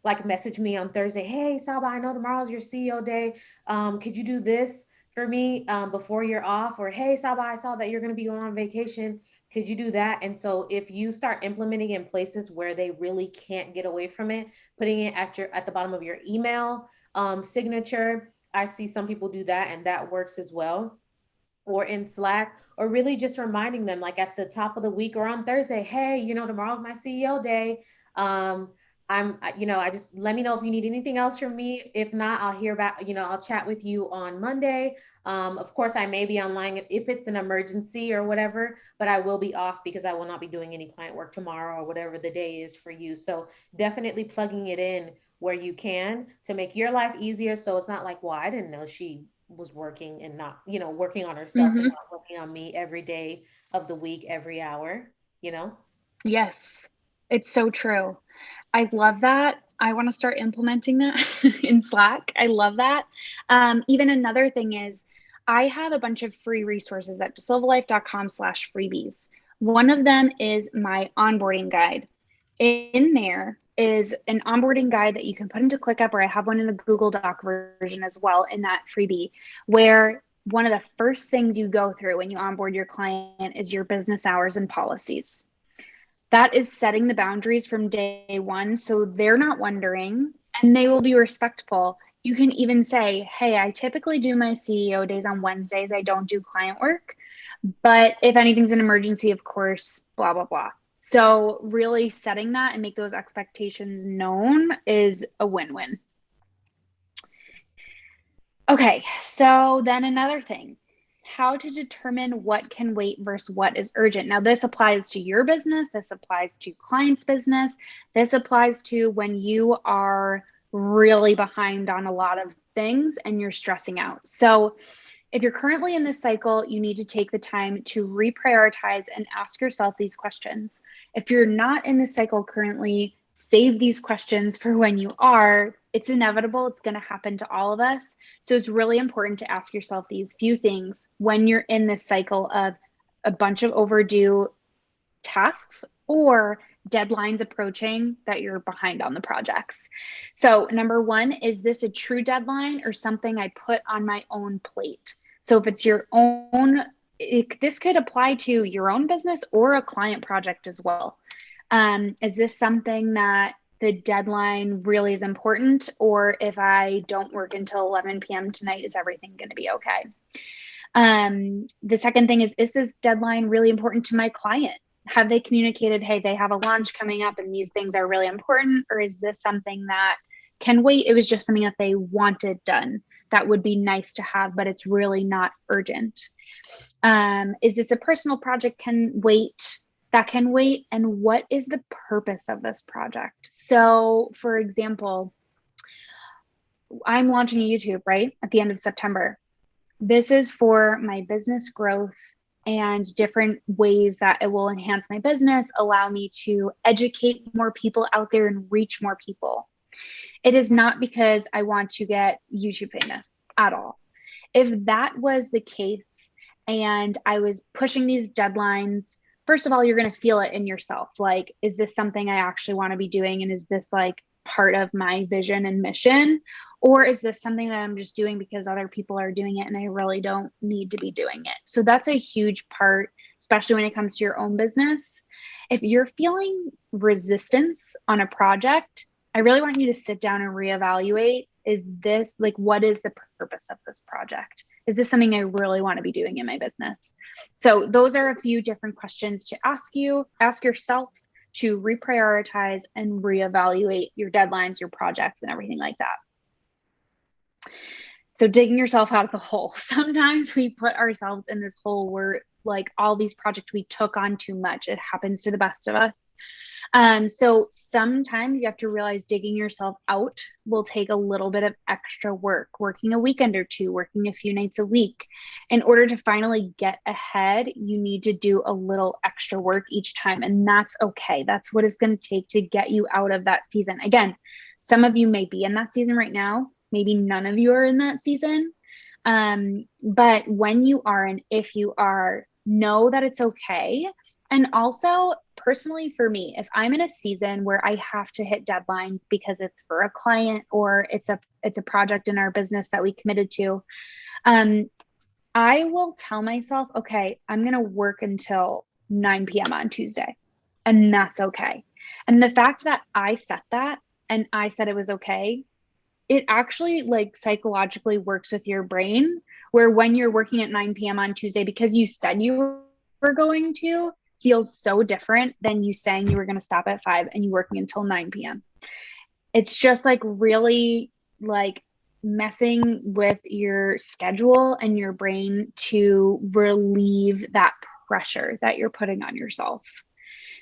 like message me on Thursday, hey Saba, I know tomorrow's your CEO day. Could you do this for me before you're off? Or hey Saba, I saw that you're going to be going on vacation. Could you do that? And so if you start implementing in places where they really can't get away from it, putting it at the bottom of your email signature, I see some people do that and that works as well. Or in Slack, or really just reminding them like at the top of the week or on Thursday, hey, tomorrow's my CEO day. I just let me know if you need anything else from me. If not, I'll hear back, I'll chat with you on Monday. Of course, I may be online if it's an emergency or whatever, but I will be off because I will not be doing any client work tomorrow or whatever the day is for you. So definitely plugging it in where you can to make your life easier. So it's not like, well, I didn't know she was working and not, working on herself and not working on me every day of the week, every hour. Yes, it's so true. I love that. I want to start implementing that in Slack. I love that. Even another thing is I have a bunch of free resources at dasilvalife.com/freebies. One of them is my onboarding guide. In there is an onboarding guide that you can put into ClickUp, or I have one in the Google Doc version as well in that freebie, where one of the first things you go through when you onboard your client is your business hours and policies. That is setting the boundaries from day one. So they're not wondering and they will be respectful. You can even say, hey, I typically do my CEO days on Wednesdays. I don't do client work. But if anything's an emergency, of course, blah, blah, blah. So really setting that and make those expectations known is a win-win. Okay, so then another thing, how to determine what can wait versus what is urgent. Now, this applies to your business. This applies to clients' business. This applies to when you are really behind on a lot of things and you're stressing out. So if you're currently in this cycle, you need to take the time to reprioritize and ask yourself these questions. If you're not in this cycle currently, save these questions for when you are. It's inevitable. It's going to happen to all of us. So it's really important to ask yourself these few things when you're in this cycle of a bunch of overdue tasks or deadlines approaching that you're behind on the projects. So number one, is this a true deadline or something I put on my own plate? So if it's your own, this could apply to your own business or a client project as well. Is this something that the deadline really is important? Or if I don't work until 11 p.m. tonight, is everything going to be okay? The second thing is this deadline really important to my client? Have they communicated, hey, they have a launch coming up and these things are really important? Or is this something that can wait? It was just something that they wanted done that would be nice to have, but it's really not urgent. Is this a personal project that can wait? And what is the purpose of this project? So for example, I'm launching a YouTube, right, at the end of September. This is for my business growth and different ways that it will enhance my business, allow me to educate more people out there and reach more people. It is not because I want to get YouTube famous at all. If that was the case and I was pushing these deadlines, first of all, you're going to feel it in yourself. Like, is this something I actually want to be doing? And is this like part of my vision and mission? Or is this something that I'm just doing because other people are doing it and I really don't need to be doing it? So that's a huge part, especially when it comes to your own business. If you're feeling resistance on a project, I really want you to sit down and reevaluate. Is this like, what is the purpose of this project? Is this something I really want to be doing in my business? So those are a few different questions to ask yourself to reprioritize and reevaluate your deadlines, your projects, and everything like that. So digging yourself out of the hole. Sometimes we put ourselves in this hole where like all these projects we took on too much. It happens to the best of us. So sometimes you have to realize digging yourself out will take a little bit of extra work, working a weekend or two, working a few nights a week. In order to finally get ahead, you need to do a little extra work each time. And that's okay. That's what it's going to take to get you out of that season. Again, some of you may be in that season right now. Maybe none of you are in that season. But when you are, and if you are, know that it's okay. And also, personally for me, if I'm in a season where I have to hit deadlines because it's for a client or it's a project in our business that we committed to, I will tell myself, okay, I'm going to work until 9 p.m. on Tuesday. And that's okay. And the fact that I set that and I said it was okay, it actually like psychologically works with your brain, where when you're working at 9 p.m. on Tuesday because you said you were going to, feels so different than you saying you were going to stop at 5 and you working until 9 p.m. It's just like really like messing with your schedule and your brain to relieve that pressure that you're putting on yourself.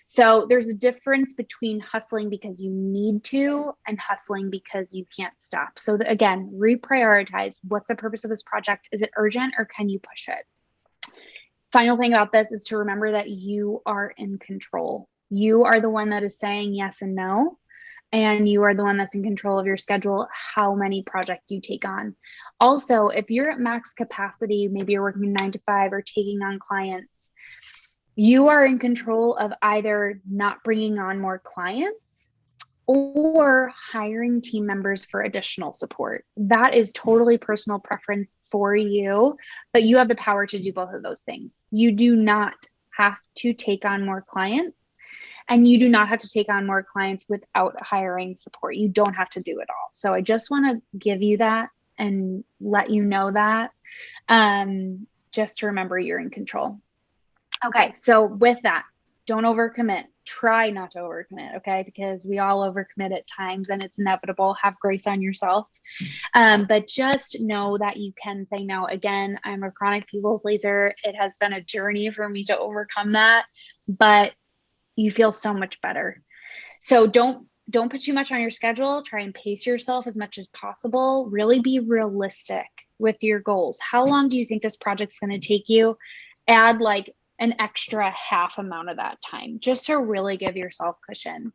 So there's a difference between hustling because you need to and hustling because you can't stop. So again, reprioritize. What's the purpose of this project? Is it urgent or can you push it? Final thing about this is to remember that you are in control. You are the one that is saying yes and no. And you are the one that's in control of your schedule, how many projects you take on. Also, if you're at max capacity, maybe you're working 9 to 5 or taking on clients, you are in control of either not bringing on more clients or hiring team members for additional support. That is totally personal preference for you, but you have the power to do both of those things. You do not have to take on more clients, and you do not have to take on more clients without hiring support. You don't have to do it all. So I just want to give you that and let you know that, just to remember you're in control. Okay, so with that, don't overcommit. Try not to overcommit, okay? Because we all overcommit at times and it's inevitable. Have grace on yourself. But just know that you can say no. Again, I'm a chronic people pleaser. It has been a journey for me to overcome that, but you feel so much better. So don't put too much on your schedule. Try and pace yourself as much as possible. Really be realistic with your goals. How long do you think this project's going to take you? Add like an extra half amount of that time, just to really give yourself cushion.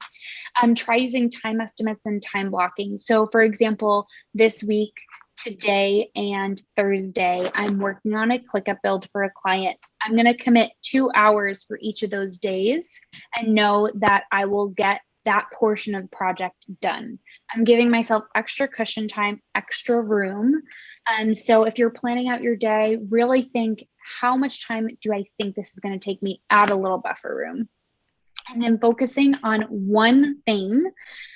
Try using time estimates and time blocking. So for example, this week, today and Thursday, I'm working on a ClickUp build for a client. I'm going to commit 2 hours for each of those days and know that I will get that portion of the project done. I'm giving myself extra cushion time, extra room. And so if you're planning out your day, really think, how much time do I think this is going to take me? Add a little buffer room. And then focusing on one thing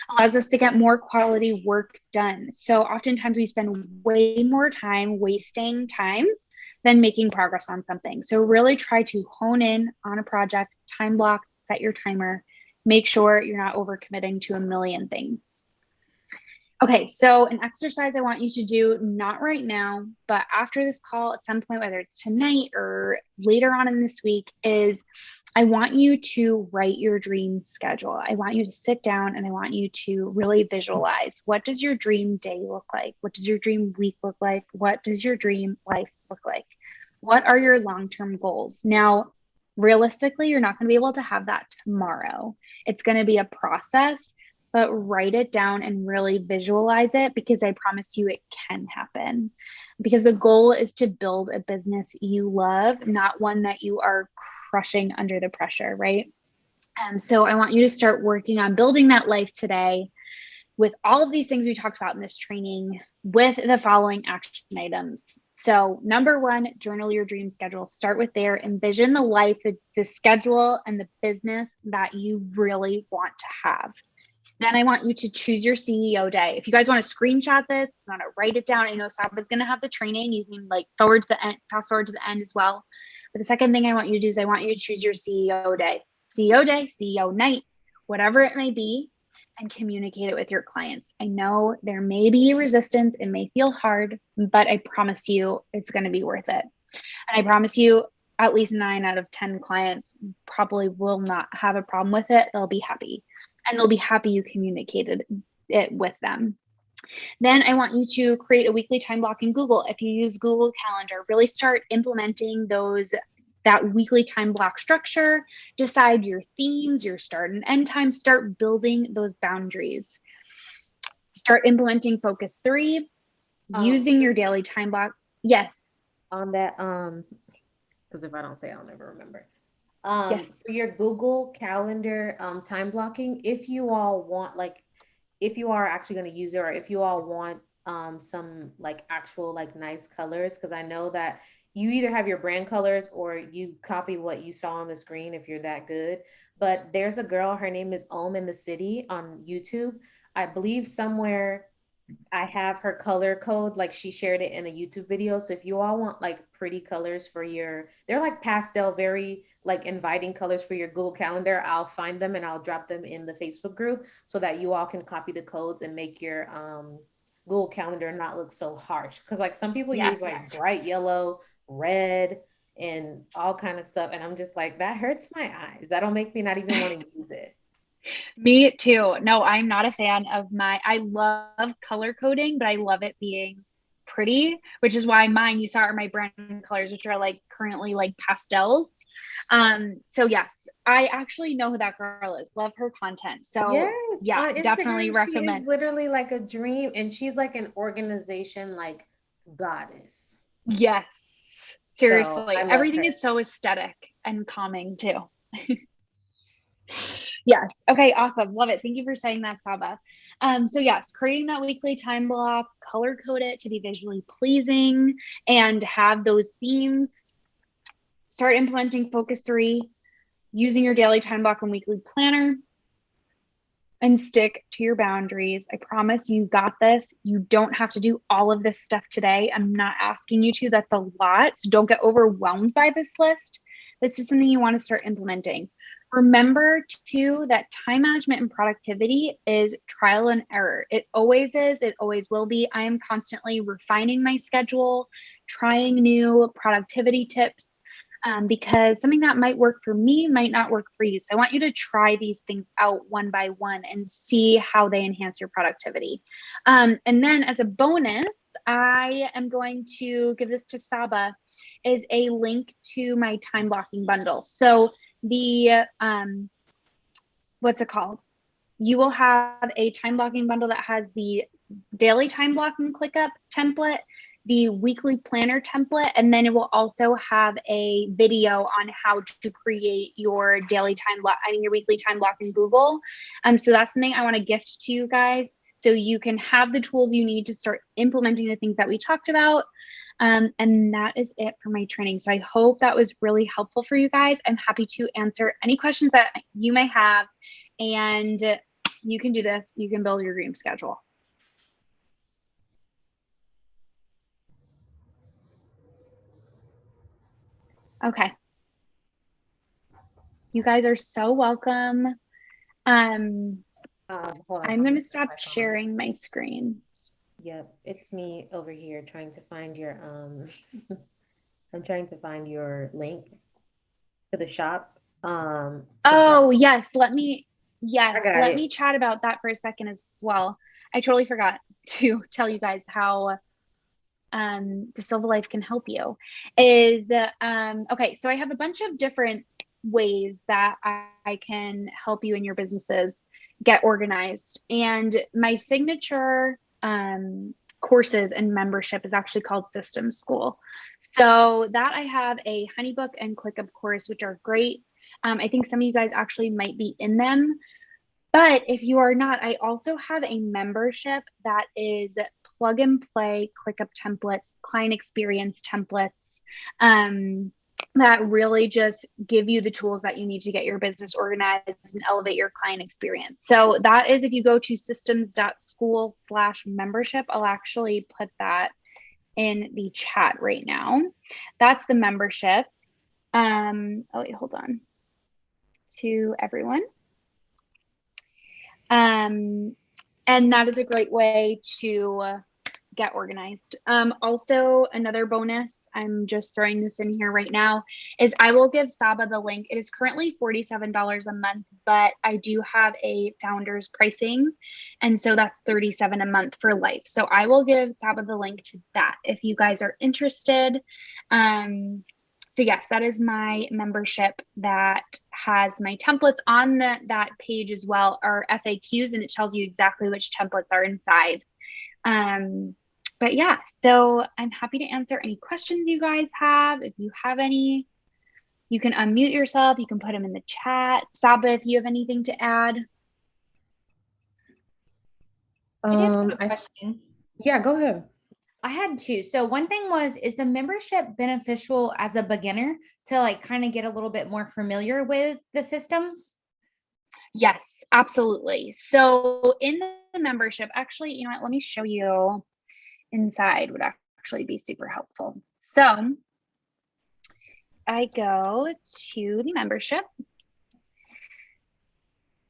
allows us to get more quality work done. So oftentimes we spend way more time wasting time than making progress on something. So really try to hone in on a project, time block, set your timer, make sure you're not overcommitting to a million things. Okay, so an exercise I want you to do, not right now, but after this call at some point, whether it's tonight or later on in this week, is I want you to write your dream schedule. I want you to sit down and I want you to really visualize, what does your dream day look like? What does your dream week look like? What does your dream life look like? What are your long-term goals? Now, realistically, you're not going to be able to have that tomorrow. It's going to be a process, but write it down and really visualize it, because I promise you it can happen. Because the goal is to build a business you love, not one that you are crushing under the pressure, right? And so I want you to start working on building that life today with all of these things we talked about in this training, with the following action items. So number one, journal your dream schedule. Start with there. Envision the life, the schedule, and the business that you really want to have. Then I want you to choose your CEO day. If you guys want to screenshot this, you want to write it down. I know Saba's going to have the training. You can like forward to the end, fast forward to the end as well. But the second thing I want you to do is I want you to choose your CEO day, CEO night, whatever it may be, and communicate it with your clients. I know there may be resistance. It may feel hard, but I promise you it's going to be worth it. And I promise you at least 9 out of 10 clients probably will not have a problem with it. They'll be happy. And they'll be happy you communicated it with them. Then I want you to create a weekly time block in Google. If you use Google Calendar, really start implementing that weekly time block structure. Decide your themes, your start and end time. Start building those boundaries. Start implementing focus 3, using your daily time block. Yes. On that, because if I don't say, I'll never remember. Yes. For your Google Calendar time blocking, if you all want, like, if you are actually going to use it, or if you all want some like actual like nice colors, because I know that you either have your brand colors or you copy what you saw on the screen if you're that good. But there's a girl, her name is Om in the City on YouTube. I believe somewhere I have her color code, like she shared it in a YouTube video. So if you all want like pretty colors for they're like pastel, very like inviting colors for your Google Calendar, I'll find them and I'll drop them in the Facebook group so that you all can copy the codes and make your Google Calendar not look so harsh. Cause like some people use like bright yellow, red, and all kind of stuff. And I'm just like, that hurts my eyes. That'll make me not even want to use it. Me too. No, I'm not a fan of I love color coding, but I love it being pretty, which is why mine, you saw, are my brand colors, which are like currently like pastels. So yes, I actually know who that girl is. Love her content. So yes, yeah, on Instagram, definitely recommend. She is literally like a dream, and she's like an organization like goddess. Yes, seriously. So Everything is so aesthetic and calming too. Yes. Okay. Awesome. Love it. Thank you for saying that, Saba. So yes, creating that weekly time block, color code it to be visually pleasing and have those themes. Start implementing focus 3, using your daily time block and weekly planner, and stick to your boundaries. I promise you got this. You don't have to do all of this stuff today. I'm not asking you to. That's a lot. So don't get overwhelmed by this list. This is something you want to start implementing. Remember too that time management and productivity is trial and error. It always is. It always will be. I am constantly refining my schedule, trying new productivity tips. because something that might work for me might not work for you. So I want you to try these things out one by one and see how they enhance your productivity. And then as a bonus, I am going to give this to Saba, is a link to my time blocking bundle. So the, what's it called? You will have a time blocking bundle that has the daily time blocking ClickUp template, the weekly planner template, and then it will also have a video on how to create your daily time block, your weekly time block in Google. So that's something I want to gift to you guys, so you can have the tools you need to start implementing the things that we talked about. And that is it for my training. So I hope that was really helpful for you guys. I'm happy to answer any questions that you may have, and you can do this. You can build your dream schedule. Okay. You guys are so welcome. Hold on, I'm going to stop sharing my screen. Yep, it's me over here trying to find your I'm trying to find your link to the shop. Oh, yes, let me it. chat about that for a second as well. I totally forgot to tell you guys how Dasilva Life can help you. Is okay, so I have a bunch of different ways that I can help you in your businesses get organized, and my signature courses and membership is actually called Systems School. So that I have a Honeybook and ClickUp course, which are great. I think some of you guys actually might be in them, but if you are not, I also have a membership that is plug and play ClickUp templates, client experience templates, that really just give you the tools that you need to get your business organized and elevate your client experience. So that is, if you go to systems.school/membership, I'll actually put that in the chat right now. That's the membership. Oh wait, hold on. To everyone. And that is a great way to get organized. Also, another bonus, I'm just throwing this in here right now, is I will give Saba the link. It is currently $47 a month, but I do have a founder's pricing, and so that's $37 a month for life. So I will give Saba the link to that if you guys are interested. So yes, that is my membership that has my templates on that page as well, are FAQs, and it tells you exactly which templates are inside. But yeah, so I'm happy to answer any questions you guys have. If you have any, you can unmute yourself. You can put them in the chat. Saba, if you have anything to add. I did have a question. Yeah, go ahead. I had two. So one thing was, is the membership beneficial as a beginner to like kind of get a little bit more familiar with the systems? Yes, absolutely. So in the membership, actually, you know what, let me show you inside, would actually be super helpful. So I go to the membership.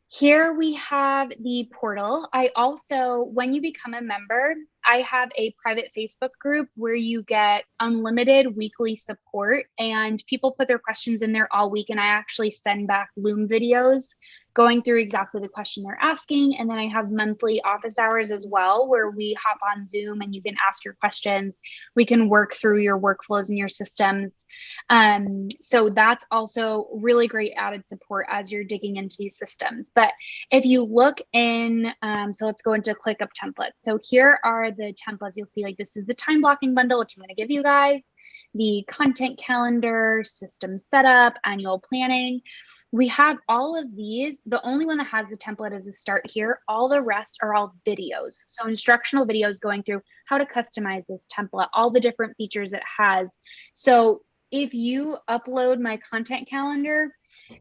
Here we have the portal. I also, when you become a member, I have a private Facebook group where you get unlimited weekly support, and people put their questions in there all week, and I actually send back Loom videos going through exactly the question they're asking. And then I have monthly office hours as well, where we hop on Zoom and you can ask your questions. We can work through your workflows and your systems. So that's also really great added support as you're digging into these systems. But if you look in, so let's go into ClickUp templates. So here are the templates. You'll see like this is the time blocking bundle, which I'm going to give you guys, the content calendar, system setup, annual planning. We have all of these. The only one that has the template as a start here. All the rest are all videos. So instructional videos going through how to customize this template, all the different features it has. So if you upload my content calendar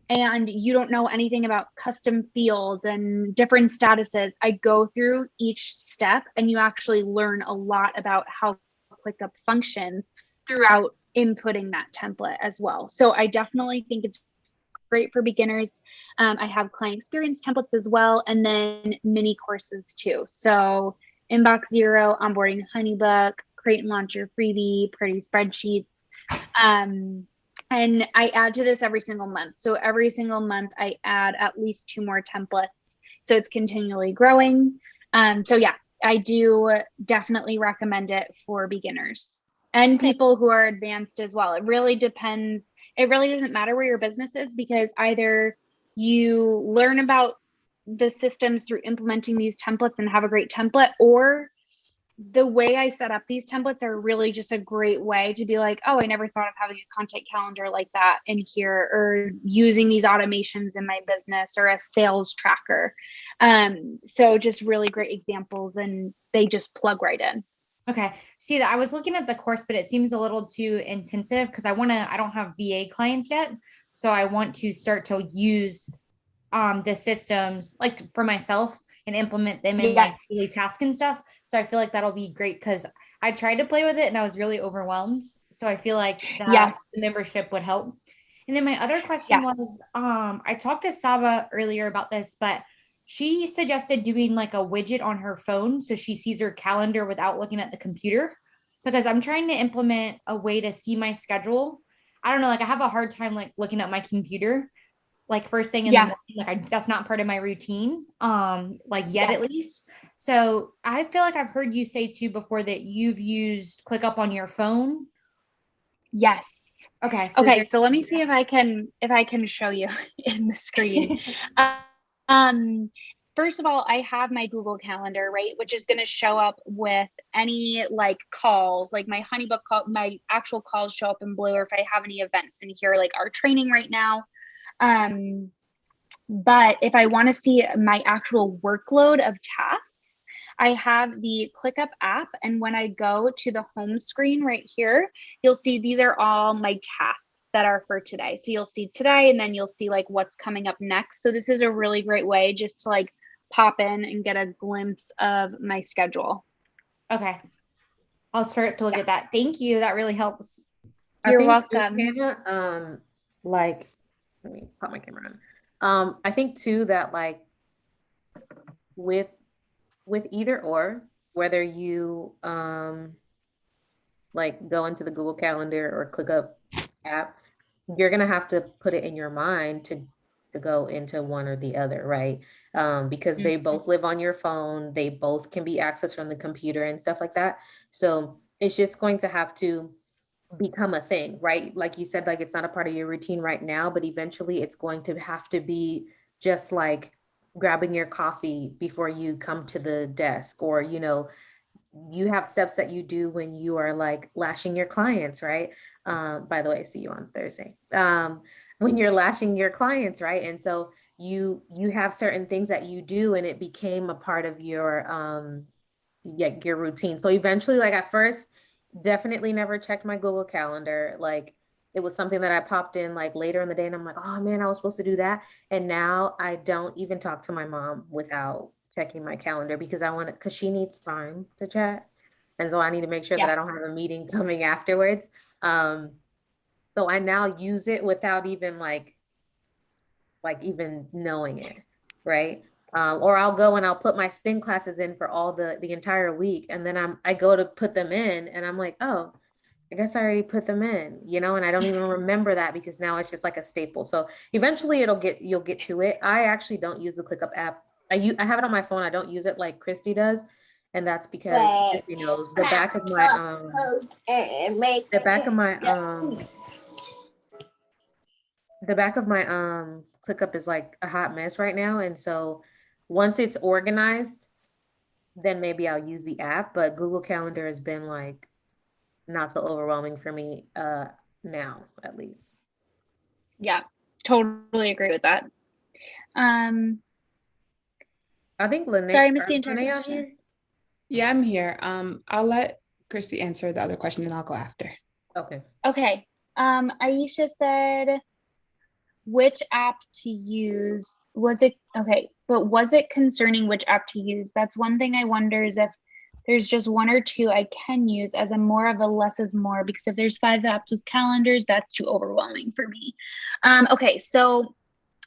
and you don't know anything about custom fields and different statuses, I go through each step and you actually learn a lot about how ClickUp functions throughout inputting that template as well. So I definitely think it's great for beginners. I have client experience templates as well, and then mini courses too. So Inbox Zero, onboarding Honeybook, create and launch your freebie, pretty spreadsheets. And I add to this every single month. So every single month I add at least 2 more templates. So it's continually growing. So yeah, I do definitely recommend it for beginners and people who are advanced as well. It really depends. It really doesn't matter where your business is, because either you learn about the systems through implementing these templates and have a great template, or the way I set up these templates are really just a great way to be like, oh, I never thought of having a content calendar like that in here, or using these automations in my business, or a sales tracker. So just really great examples, and they just plug right in. Okay. See, I was looking at the course, but it seems a little too intensive because I don't have VA clients yet. So I want to start to use the systems like for myself and implement them in like Yes. daily tasks and stuff. So I feel like that'll be great because I tried to play with it and I was really overwhelmed. So I feel like that Yes. the membership would help. And then my other question Yes. was, I talked to Saba earlier about this, but she suggested doing like a widget on her phone so she sees her calendar without looking at the computer, because I'm trying to implement a way to see my schedule. I don't know, like I have a hard time like looking at my computer like first thing in the Yeah. morning. Like that's not part of my routine, like yet Yes. at least. So I feel like I've heard you say too before that you've used ClickUp on your phone. Yes. Okay. So Okay. So let me see if I can show you in the screen. Um, First of all, I have my Google Calendar, right, which is going to show up with any like calls, like my HoneyBook call, my actual calls show up in blue, or if I have any events in here, like our training right now. But if I want to see my actual workload of tasks, I have the ClickUp app. And when I go to the home screen right here, you'll see these are all my tasks that are for today. So you'll see today, and then you'll see like what's coming up next. So this is a really great way just to like pop in and get a glimpse of my schedule. Okay. I'll start to look at that. Thank you. That really helps. You're think too, welcome. Hannah, like, let me pop my camera on. I think too that like with either or, whether you like go into the Google Calendar or ClickUp app, you're gonna have to put it in your mind to go into one or the other, right? Because they both live on your phone, they both can be accessed from the computer and stuff like that. So it's just going to have to become a thing, right? Like you said, like it's not a part of your routine right now, but eventually it's going to have to be just like grabbing your coffee before you come to the desk, or you have steps that you do when you are like lashing your clients, right? By the way, see you on Thursday. When you're lashing your clients, right? And so you have certain things that you do, and it became a part of your your routine. So eventually, like at first, definitely never checked my Google Calendar. Like it was something that I popped in like later in the day, and I'm like, oh man, I was supposed to do that. And now I don't even talk to my mom without checking my calendar, because I want it, because she needs time to chat. And so I need to make sure that I don't have a meeting coming afterwards. So I now use it without even like even knowing it, right? Or I'll go and I'll put my spin classes in for all the entire week, and then I go to put them in, and I'm like, oh, I guess I already put them in, and I don't even remember that, because now it's just like a staple. So eventually you'll get to it. I actually don't use the ClickUp app. I have it on my phone. I don't use it like Kristi does. And that's because Kristi knows the back of my ClickUp is like a hot mess right now. And so once it's organized, then maybe I'll use the app. But Google Calendar has been like not so overwhelming for me now, at least. Yeah, totally agree with that. I think Lene, sorry, I missed the entire question. Here? Yeah, I'm here. I'll let Kristi answer the other question, then I'll go after. Okay. Okay. Aisha said, which app to use? Was it okay? But was it concerning which app to use? That's one thing I wonder, is if there's just one or two I can use, as a more of a less is more, because if there's 5 apps with calendars, that's too overwhelming for me. Okay, so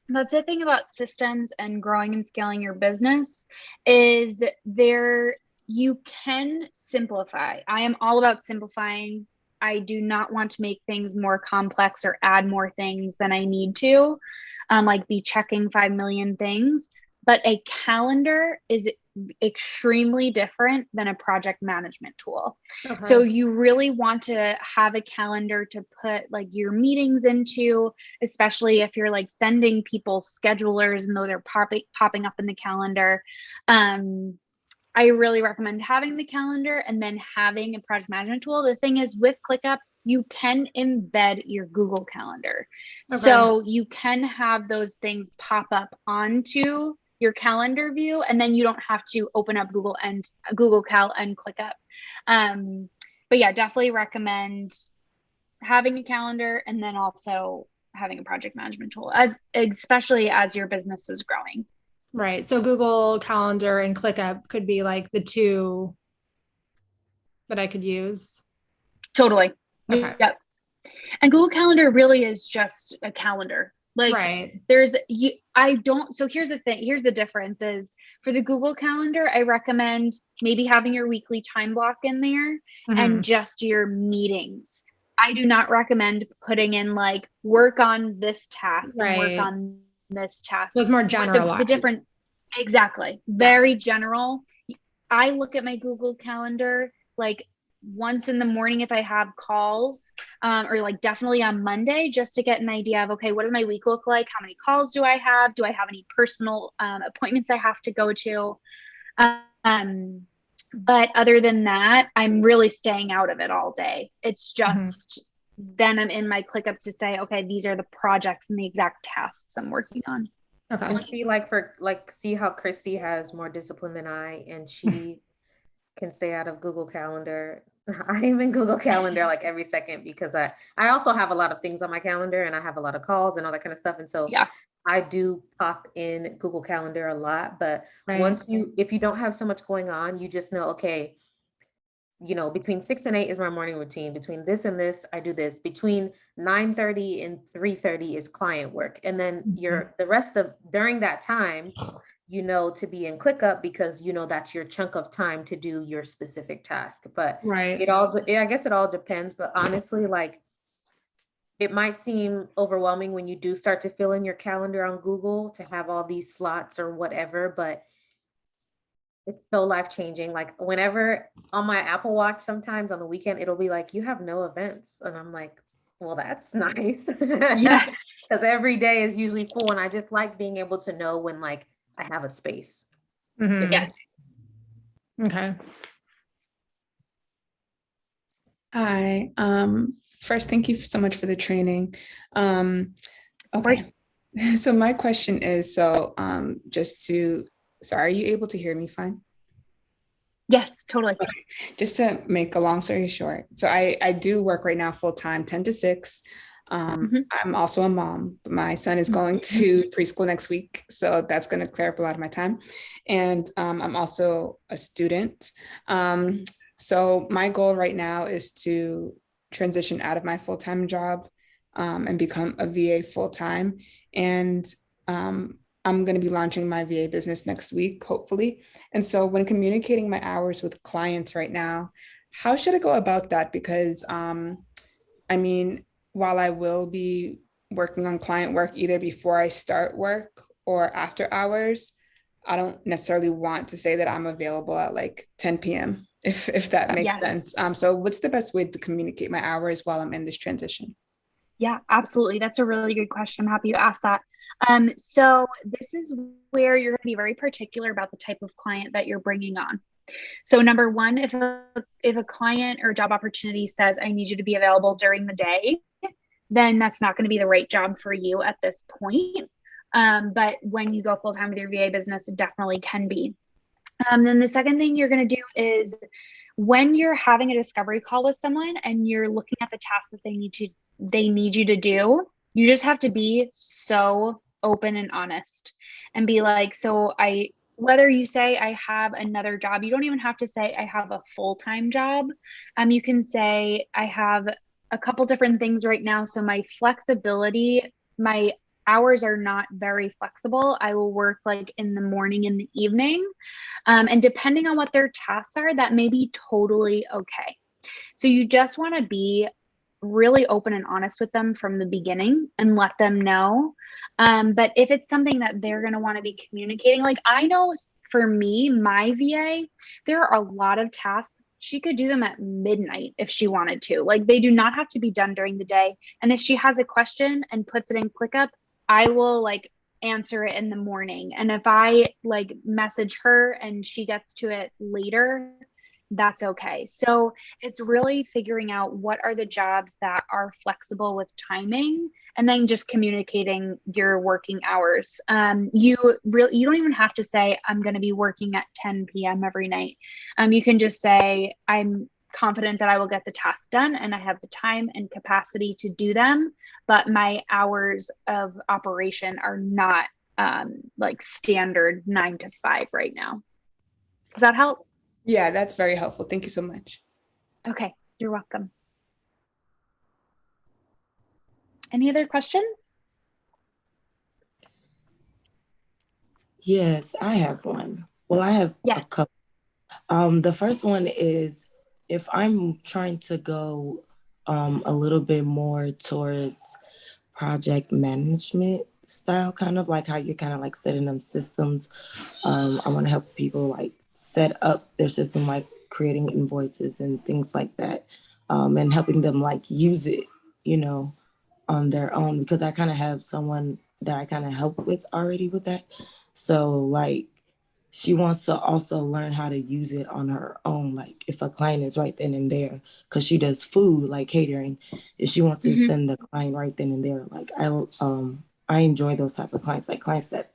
that's the thing about systems and growing and scaling your business, is you can simplify. I am all about simplifying. I do not want to make things more complex or add more things than I need to, like be checking 5 million things. But a calendar is extremely different than a project management tool. Okay. So you really want to have a calendar to put like your meetings into, especially if you're like sending people schedulers and though they're popping up in the calendar. I really recommend having the calendar and then having a project management tool. The thing is with ClickUp, you can embed your Google Calendar. Okay. So you can have those things pop up onto your calendar view, and then you don't have to open up Google Cal and ClickUp. But yeah, definitely recommend having a calendar and then also having a project management tool, especially as your business is growing. Right. So Google Calendar and ClickUp could be like the two that I could use. Totally. Okay. Yep. And Google Calendar really is just a calendar. Like Right. so here's the thing. Here's the difference is for the Google Calendar, I recommend maybe having your weekly time block in there and just your meetings. I do not recommend putting in like work on this task and work Right. on this task. So it's more The generalized. different, exactly. Very general. I look at my Google Calendar like once in the morning if I have calls, or like definitely on Monday, just to get an idea of, okay, what does my week look like? How many calls do I have? Do I have any personal appointments I have to go to? But other than that, I'm really staying out of it all day. It's just then I'm in my ClickUp to say, okay, these are the projects and the exact tasks I'm working on. Okay. And see, see how Kristi has more discipline than I, and she can stay out of Google Calendar. I'm in Google Calendar like every second because I also have a lot of things on my calendar and I have a lot of calls and all that kind of stuff. And so Yeah. I do pop in Google Calendar a lot, but Right. if you don't have so much going on, you just know, okay, between 6 and 8 is my morning routine. Between this and this, I do this. Between 9:30 and 3:30 is client work. And then the rest of during that time, to be in ClickUp because that's your chunk of time to do your specific task. But Right. I guess it all depends. But honestly, like it might seem overwhelming when you do start to fill in your calendar on Google to have all these slots or whatever, but it's so life-changing. Like whenever on my Apple Watch, sometimes on the weekend, it'll be like, you have no events. And I'm like, well, that's nice. Yes. Because every day is usually full. And I just like being able to know when like I have a space. Yes. Okay. Hi. First, thank you so much for the training. Okay. So my question is, are you able to hear me fine? Yes, totally. Okay. Just to make a long story short. So I do work right now full-time, 10 to 6. I'm also a mom, but my son is going to preschool next week. So that's going to clear up a lot of my time. And I'm also a student. So my goal right now is to transition out of my full-time job and become a VA full-time. And I'm going to be launching my VA business next week, hopefully. And so when communicating my hours with clients right now, how should I go about that? Because while I will be working on client work either before I start work or after hours, I don't necessarily want to say that I'm available at like 10 p.m. if that makes sense. So what's the best way to communicate my hours while I'm in this transition? Yeah, absolutely. That's a really good question. I'm happy you asked that. So this is where you're going to be very particular about the type of client that you're bringing on. So number one, if a client or job opportunity says, I need you to be available during the day, then that's not going to be the right job for you at this point. But when you go full-time with your VA business, it definitely can be. Then the second thing you're going to do is when you're having a discovery call with someone and you're looking at the tasks that they need you to do, you just have to be so open and honest and be like, whether you say I have another job, you don't even have to say I have a full-time job. You can say I have a couple different things right now. So my flexibility, my hours are not very flexible. I will work like in the morning and the evening. And depending on what their tasks are, that may be totally okay. So you just want to be really open and honest with them from the beginning and let them know. But if it's something that they're going to want to be communicating, like I know for me, my VA, there are a lot of tasks. She could do them at midnight if she wanted to. Like they do not have to be done during the day. And if she has a question and puts it in ClickUp, I will like answer it in the morning. And if I like message her and she gets to it later, that's okay. So it's really figuring out what are the jobs that are flexible with timing and then just communicating your working hours. You don't even have to say, I'm going to be working at 10 p.m. every night. You can just say, I'm confident that I will get the tasks done and I have the time and capacity to do them, but my hours of operation are not like standard 9 to 5 right now. Does that help? Yeah, that's very helpful. Thank you so much. Okay, you're welcome. Any other questions? Yes, I have one. Well, I have a couple. The first one is if I'm trying to go a little bit more towards project management style, kind of like how you're kind of like setting them systems. I want to help people like set up their system, like creating invoices and things like that, and helping them like use it, you know, on their own, because I kind of have someone that I kind of help with already with that. So like she wants to also learn how to use it on her own. Like if a client is right then and there, because she does food like catering, if she wants to send the client right then and there, like I enjoy those type of clients, like clients that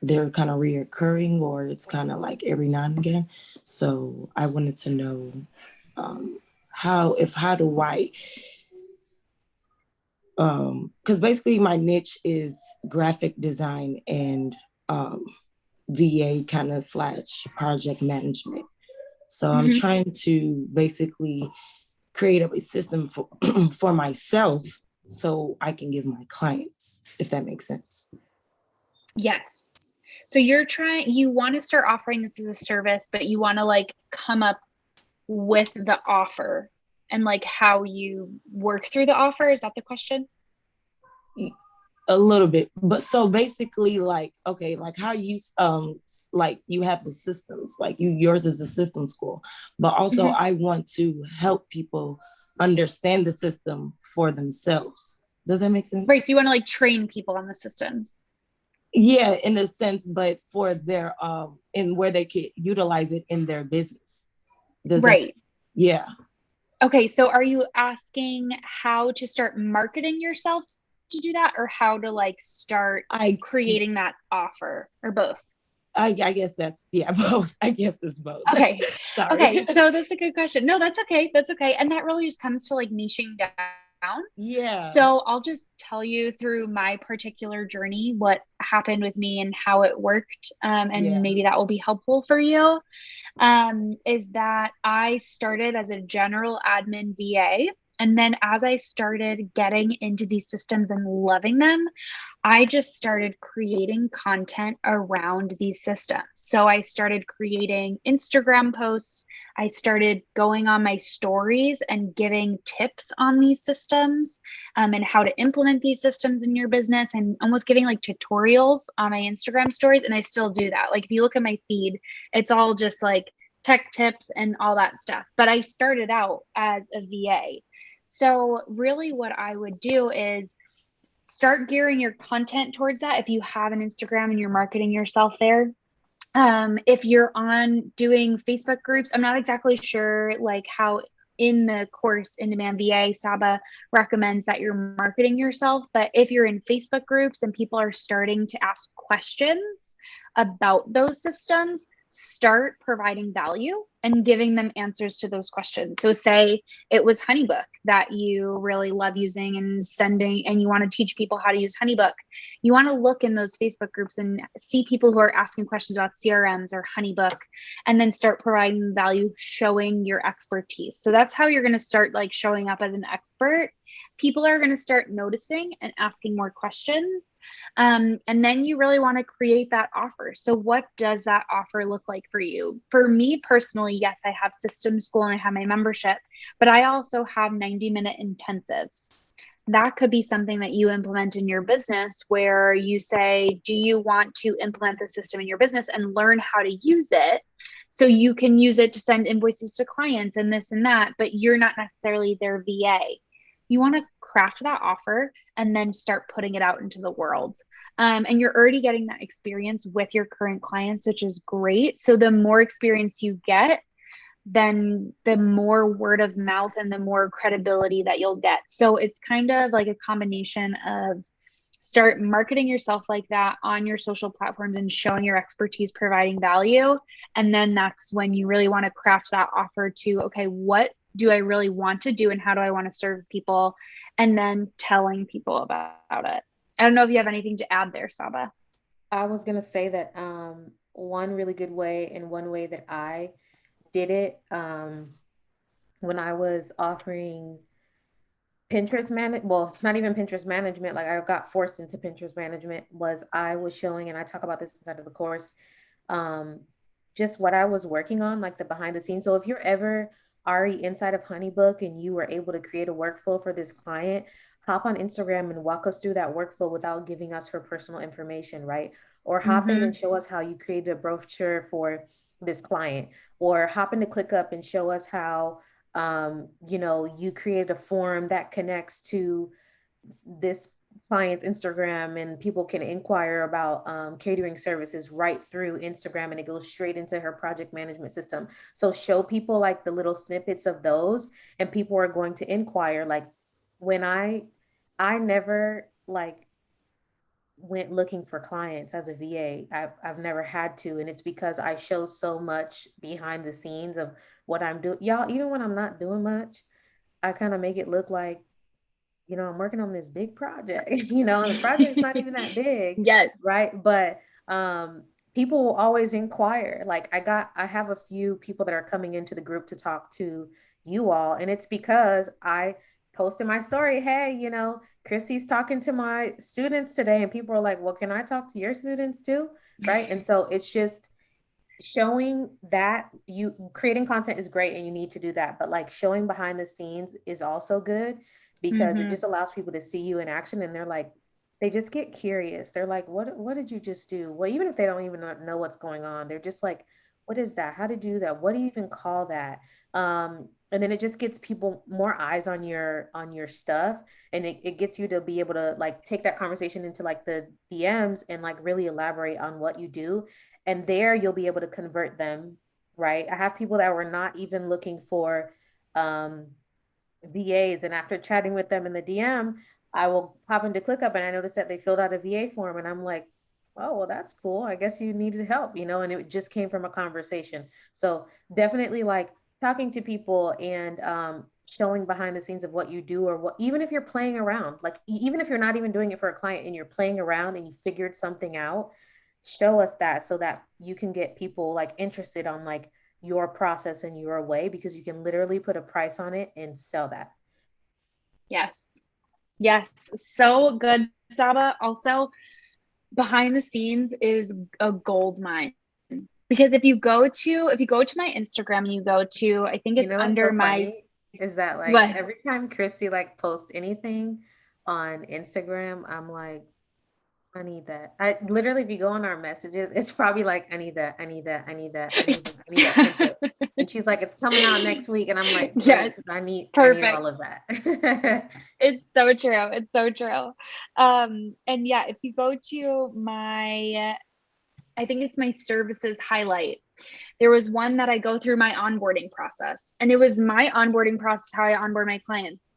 they're kind of reoccurring or it's kind of like every now and again. So I wanted to know how do I because basically my niche is graphic design and VA kind of / project management. So I'm trying to basically create a system for for myself so I can give my clients, if that makes sense. Yes. So you want to start offering this as a service, but you want to like come up with the offer and like how you work through the offer. Is that the question? A little bit, but so basically like, okay, like how you like you have the systems, like yours is the system school, but also I want to help people understand the system for themselves. Does that make sense? Right. So you want to like train people on the systems. Yeah, in a sense, but for their in where they can utilize it in their business. Right. Yeah. Okay. So are you asking how to start marketing yourself to do that, or how to like start creating that offer, or both? I guess that's both. I guess it's both. Okay. Okay. So that's a good question. No, that's okay. That's okay. And that really just comes to like niching down. Yeah. So I'll just tell you through my particular journey what happened with me and how it worked. And maybe that will be helpful for you. Is that I started as a general admin VA. And then as I started getting into these systems and loving them, I just started creating content around these systems. So I started creating Instagram posts. I started going on my stories and giving tips on these systems and how to implement these systems in your business, and almost giving like tutorials on my Instagram stories. And I still do that. Like if you look at my feed, it's all just like tech tips and all that stuff. But I started out as a VA. So really what I would do is start gearing your content towards that. If you have an Instagram and you're marketing yourself there, if you're on doing Facebook groups, I'm not exactly sure like how in the course In Demand VA, Saba recommends that you're marketing yourself. But if you're in Facebook groups and people are starting to ask questions about those systems, start providing value and giving them answers to those questions. So say it was HoneyBook that you really love using and sending, and you want to teach people how to use HoneyBook. You want to look in those Facebook groups and see people who are asking questions about CRMs or HoneyBook, and then start providing value, showing your expertise. So that's how you're going to start like showing up as an expert. people are going to start noticing and asking more questions. And then you really want to create that offer. So what does that offer look like for you? For me personally, yes, I have system school and I have my membership, but I also have 90-minute intensives. That could be something that you implement in your business where you say, do you want to implement the system in your business and learn how to use it? So you can use it to send invoices to clients and this and that, but you're not necessarily their VA. You want to craft that offer and then start putting it out into the world. And you're already getting that experience with your current clients, which is great. So the more experience you get, then the more word of mouth and the more credibility that you'll get. So it's kind of like a combination of start marketing yourself like that on your social platforms and showing your expertise, providing value. And then that's when you really want to craft that offer to, okay, what do I really want to do and how do I want to serve people? And then telling people about it. I don't know if you have anything to add there, Saba. I was going to say that one really good way and one way that I did it when I was offering Pinterest well, not even Pinterest management, like I got forced into Pinterest management, was I was showing, and I talk about this inside of the course, just what I was working on, like the behind the scenes. So if you're ever already inside of Honeybook and you were able to create a workflow for this client, hop on Instagram and walk us through that workflow without giving us her personal information, right? Or hop in and show us how you created a brochure for this client, or hop in to ClickUp and show us how you created a form that connects to this client's Instagram and people can inquire about catering services right through Instagram and it goes straight into her project management system. So show people like the little snippets of those and people are going to inquire. Like when I never like went looking for clients as a VA. I've never had to, and it's because I show so much behind the scenes of what I'm doing. Y'all, even when I'm not doing much, I kind of make it look like, I'm working on this big project, and the project's not even that big, Yes. right? But people will always inquire. Like I have a few people that are coming into the group to talk to you all, and it's because I posted my story, hey, Kristi's talking to my students today, and people are like, well, can I talk to your students too? Right. And so it's just showing that you creating content is great and you need to do that, but like showing behind the scenes is also good because it just allows people to see you in action and they're like, they just get curious. They're like, what did you just do? Well, even if they don't even know what's going on, they're just like, what is that? How did you do that? What do you even call that? And then it just gets people more eyes on your stuff, and it gets you to be able to like take that conversation into like the DMs and like really elaborate on what you do, and there you'll be able to convert them, right? I have people that were not even looking for VAs, and after chatting with them in the DM, I will pop into ClickUp and I noticed that they filled out a VA form, and I'm like, oh, well, that's cool. I guess you needed help, and it just came from a conversation. So definitely like talking to people and showing behind the scenes of what you do, or what, even if you're playing around, like even if you're not even doing it for a client and you're playing around and you figured something out, show us that so that you can get people like interested on like your process and your way, because you can literally put a price on it and sell that. Yes. Yes. So good, Saba. Also, behind the scenes is a gold mine. Because if you go to my Instagram and you go to, I think it's under so my, is that like what? every time Kristi like posts anything on Instagram, I'm like, I need that. I literally, if you go on our messages, it's probably like, I need that, I need that, I need that, I need that, I need that template. And she's like, it's coming out next week. And I'm like, great, Yes, because I need perfect. all of that. It's so true. It's so true. And yeah, if you go to my, I think it's my services highlight, there was one that I go through my onboarding process, and it was my onboarding process, how I onboard my clients.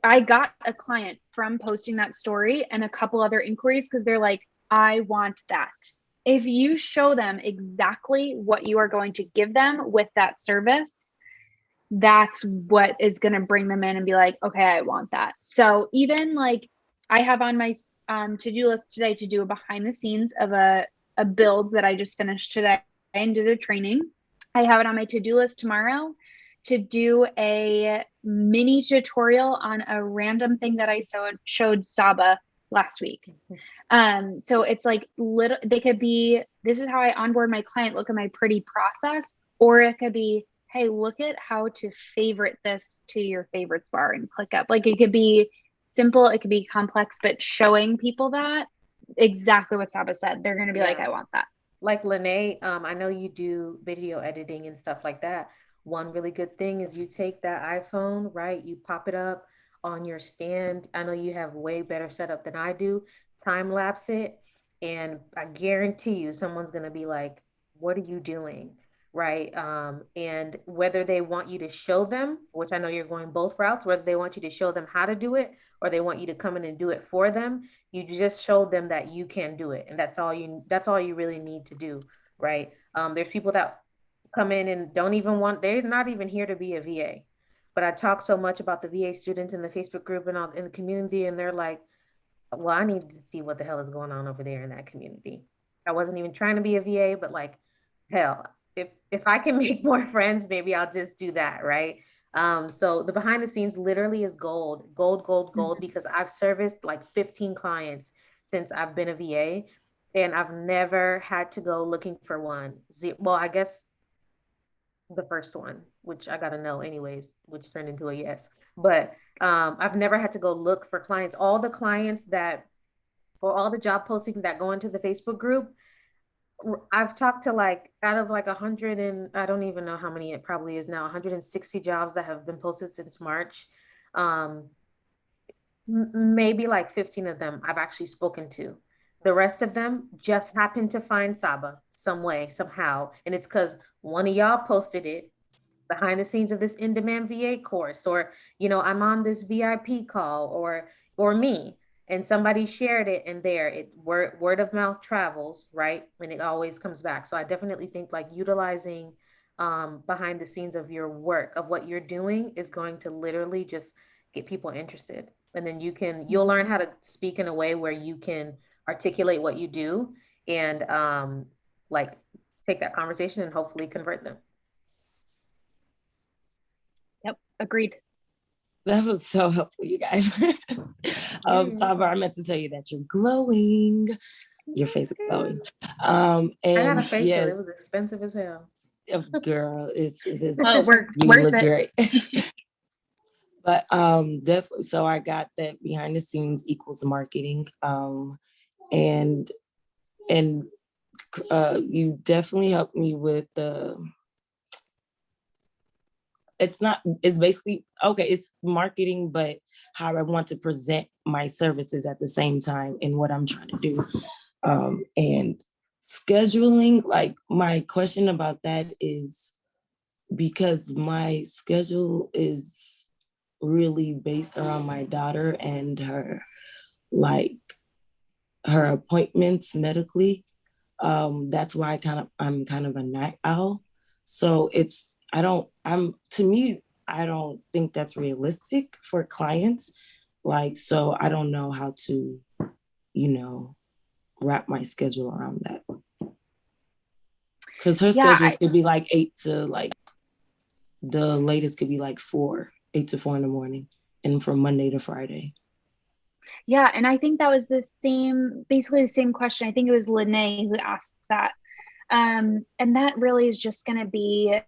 I got a client from posting that story and a couple other inquiries because they're like, I want that. If you show them exactly what you are going to give them with that service, that's what is going to bring them in and be like, okay, I want that. So even like I have on my to-do list today to do a behind the scenes of a build that I just finished today and did a training. I have it on my to-do list tomorrow to do a mini tutorial on a random thing that I showed Saba last week. So it's like they could be, this is how I onboard my client, look at my pretty process, or it could be, hey, look at how to favorite this to your favorites bar and click up. Like it could be simple, it could be complex, but showing people that exactly what Saba said, they're going to be like, I want that. Like Lene, I know you do video editing and stuff like that. One really good thing is you take that iPhone, right? You pop it up on your stand. I know you have way better setup than I do. Time lapse it, and I guarantee you someone's gonna be like, "What are you doing?" Right? And whether they want you to show them, which I know you're going both routes, whether they want you to show them how to do it or they want you to come in and do it for them, you just showed them that you can do it, and that's all you really need to do, right? There's people that come in and don't even want, they're not even here to be a VA, but I talk so much about the VA students in the Facebook group and all in the community, and they're like, well, I need to see what the hell is going on over there in that community. I wasn't even trying to be a VA, but like, hell, if I can make more friends, maybe I'll just do that, right? So the behind the scenes literally is gold, gold, gold, gold, because I've serviced like 15 clients since I've been a VA, and I've never had to go looking for one. Well, I guess the first one, which I got to know anyways, which turned into a yes. But I've never had to go look for clients. All the clients that, or all the job postings that go into the Facebook group, I've talked to like out of like 100 and I don't even know how many it probably is now, 160 jobs that have been posted since March. Um, maybe like 15 of them I've actually spoken to. The rest of them just happened to find Saba some way, somehow. And it's because one of y'all posted it behind the scenes of this in-demand VA course, or, I'm on this VIP call, or me, and somebody shared it, and there it word of mouth travels, right? And it always comes back. So I definitely think like utilizing behind the scenes of your work, of what you're doing, is going to literally just get people interested. And then you'll learn how to speak in a way where you can articulate what you do, and like take that conversation and hopefully convert them. Yep, agreed. That was so helpful, you guys. Saba, I meant to tell you that you're glowing. Your face is glowing. And I got a facial. yes, it was expensive as hell. Girl, it's well, you worth look it. great. But definitely, so I got that behind the scenes equals marketing. And you definitely helped me with it's basically, okay, it's marketing, but how I want to present my services at the same time and what I'm trying to do. And scheduling, like my question about that is because my schedule is really based around my daughter and her appointments medically. That's why I'm kind of a night owl. So I don't think that's realistic for clients. So I don't know how to, wrap my schedule around that. Because her schedules could be like 8 to like, the latest could be like 8 to 4 in the morning, and from Monday to Friday. Yeah, and I think that was basically the same question. I think it was Lene who asked that. And that really is just going to be